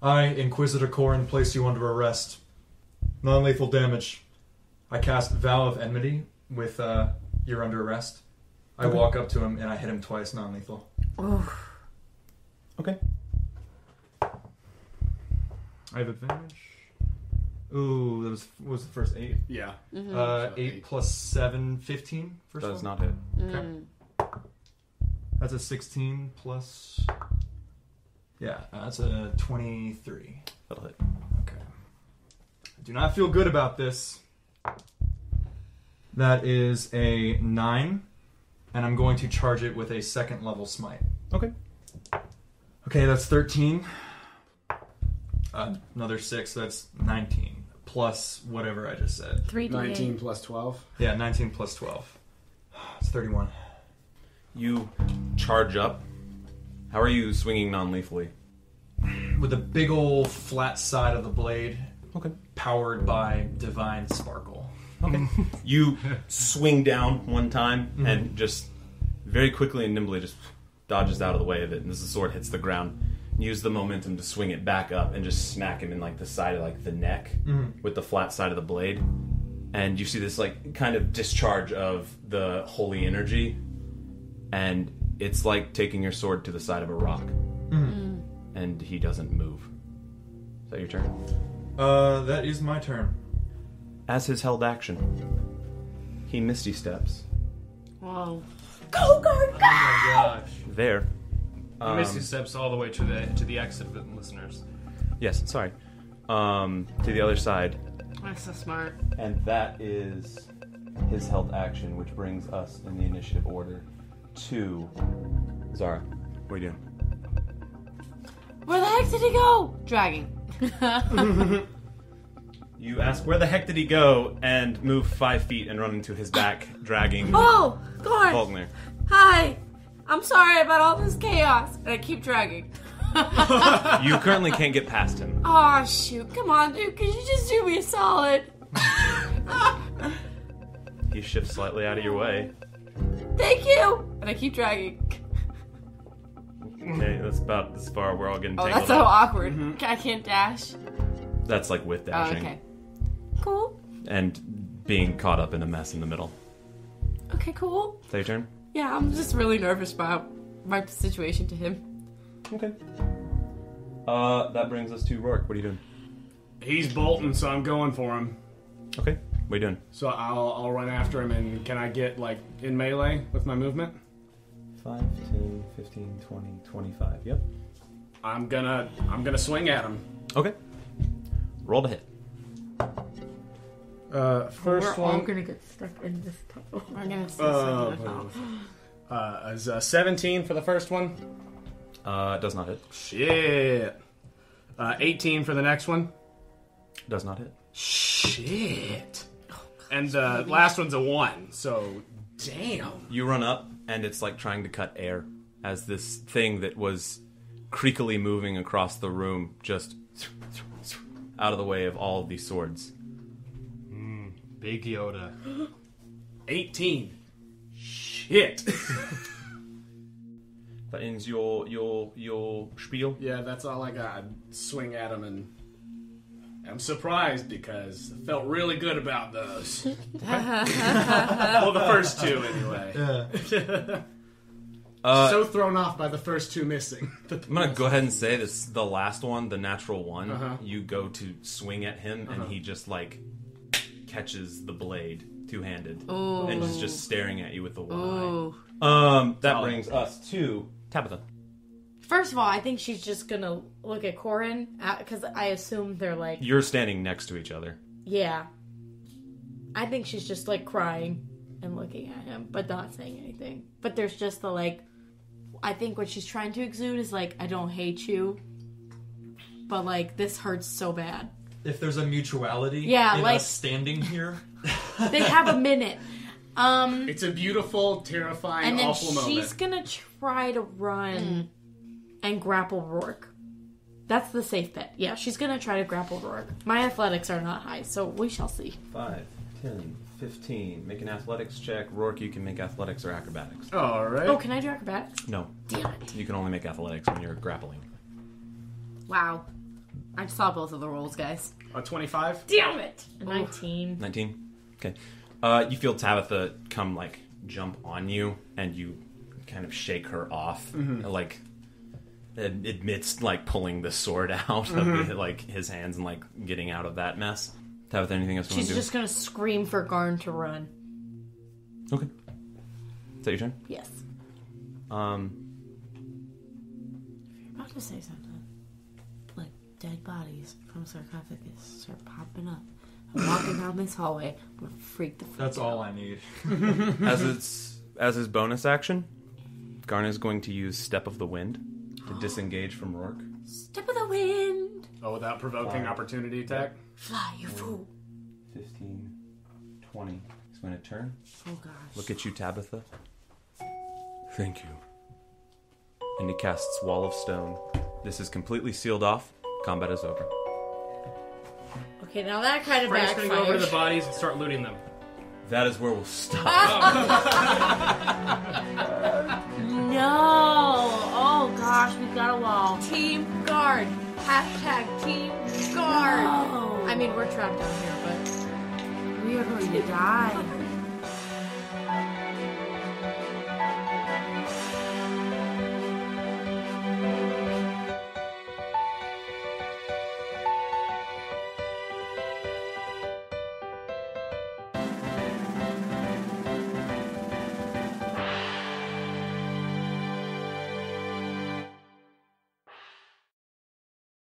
I, Inquisitor Corin, place you under arrest. Non-lethal damage. I cast Vow of Enmity with you're under arrest. I walk up to him and I hit him twice, non-lethal. Okay. I have advantage. Ooh, that was the first 8. Yeah. 8 plus 7, 15. First Does one? not hit. Okay. That's a 16 plus... Yeah, that's a 23. That'll hit. Okay. I do not feel good about this. That is a 9, and I'm going to charge it with a second level smite. Okay. Okay, that's 13. Another 6, that's 19. Plus whatever I just said. 3d8. 19 plus 12. Yeah, 19 plus 12. It's 31. You charge up. How are you swinging non-lethally? With a big old flat side of the blade. Okay. Powered by divine sparkle. Okay. You swing down one time and just very quickly and nimbly just dodges out of the way of it, and as the sword hits the ground, use the momentum to swing it back up and just smack him in like the side of like the neck with the flat side of the blade. And you see this like kind of discharge of the holy energy, and it's like taking your sword to the side of a rock. And he doesn't move. Is that your turn? That is my turn. As his held action, he misty steps Whoa. Go, Garn, go! Oh my gosh. there. Misty steps all the way to the exit, listeners. Yes, sorry. To the other side, That's so smart. and that is his held action, which brings us in the initiative order to Zara. What are you doing? Where the heck did he go? Dragging. You ask where the heck did he go, and move 5 feet and run into his back, dragging Oh, Garn. Faulkner. Hi. I'm sorry about all this chaos. And I keep dragging. You currently can't get past him. Oh, shoot. Come on, dude. Could you just do me a solid? He shifts slightly out of your way. Thank you. And I keep dragging. Okay, that's about as far we're all getting Oh, tangled that's so up. awkward. I can't dash. That's like with Oh, dashing. okay. Cool. And being caught up in a mess in the middle. Okay, cool. Is that your turn? Yeah, I'm just really nervous about my situation to him. Okay. That brings us to Roarke. What are you doing? He's bolting, so I'm going for him. Okay. What are you doing? So I'll run after him, and can I get like in melee with my movement? 5, 10, 15, 20, 25. Yep. I'm gonna swing at him. Okay. Roll to hit. First We're all one. gonna get stuck in this tunnel. We're gonna see Uh, something else. Is 17 for the first one? Does not hit. Shit. 18 for the next one? Does not hit. Shit. And the last one's a 1, so damn. You run up, and it's like trying to cut air as this thing that was creakily moving across the room just out of the way of all of these swords. Big Yoda. 18. Shit. That ends your spiel. Yeah, that's all I got. I'd swing at him, and I'm surprised because I felt really good about those. Well, the first two, anyway. Yeah. So thrown off by the first two missing. I'm gonna go ahead and say this: the last one, the natural one, you go to swing at him, and he just like catches the blade two-handed, and is just staring at you with the one eye. That brings us to Tabitha. First of all, I think she's just gonna look at Corin, because I assume they're like... You're standing next to each other. Yeah. I think she's just like crying and looking at him, but not saying anything. But there's just the like... I think what she's trying to exude is like, I don't hate you, but like, this hurts so bad. If there's a mutuality in like, us standing here... They have a minute. It's a beautiful, terrifying, and then awful moment. she's gonna try to run and grapple Roarke. That's the safe bet. Yeah, she's gonna try to grapple Roarke. My athletics are not high, so we shall see. 5, 10, 15. Make an athletics check. Roarke, you can make athletics or acrobatics. All right. Oh, can I do acrobatics? No. Damn it. You can only make athletics when you're grappling. Wow. I saw both of the rolls, guys. 25? Damn it. 19. 19? Okay. You feel Tabitha come, like, jump on you, and you kind of shake her off. Like, admits, like, pulling the sword out of like his hands and, like, getting out of that mess. Tabitha, anything else you want She's to do? just gonna scream for Garn to run. Okay. Is that your turn? Yes. You're about to say something. Like, dead bodies from sarcophagus start popping up. I'm walking down this hallway. I'm gonna freak the fuck That's out. all I need. As his bonus action, Garn is going to use Step of the Wind to disengage from Roarke. Step of the wind. Oh, without provoking opportunity attack? Fly, you fool. 15, 20. He's going to turn. Oh, gosh. Look at you, Tabitha. Thank you. And he casts Wall of Stone. This is completely sealed off. Combat is over. Okay, now that kind of Frank's gonna go over to the backfired. bodies and start looting them. That is where we'll stop. No! Oh gosh, we got a wall. Team Guard. Hashtag Team Guard. No. I mean, we're trapped down here, but We are going to die.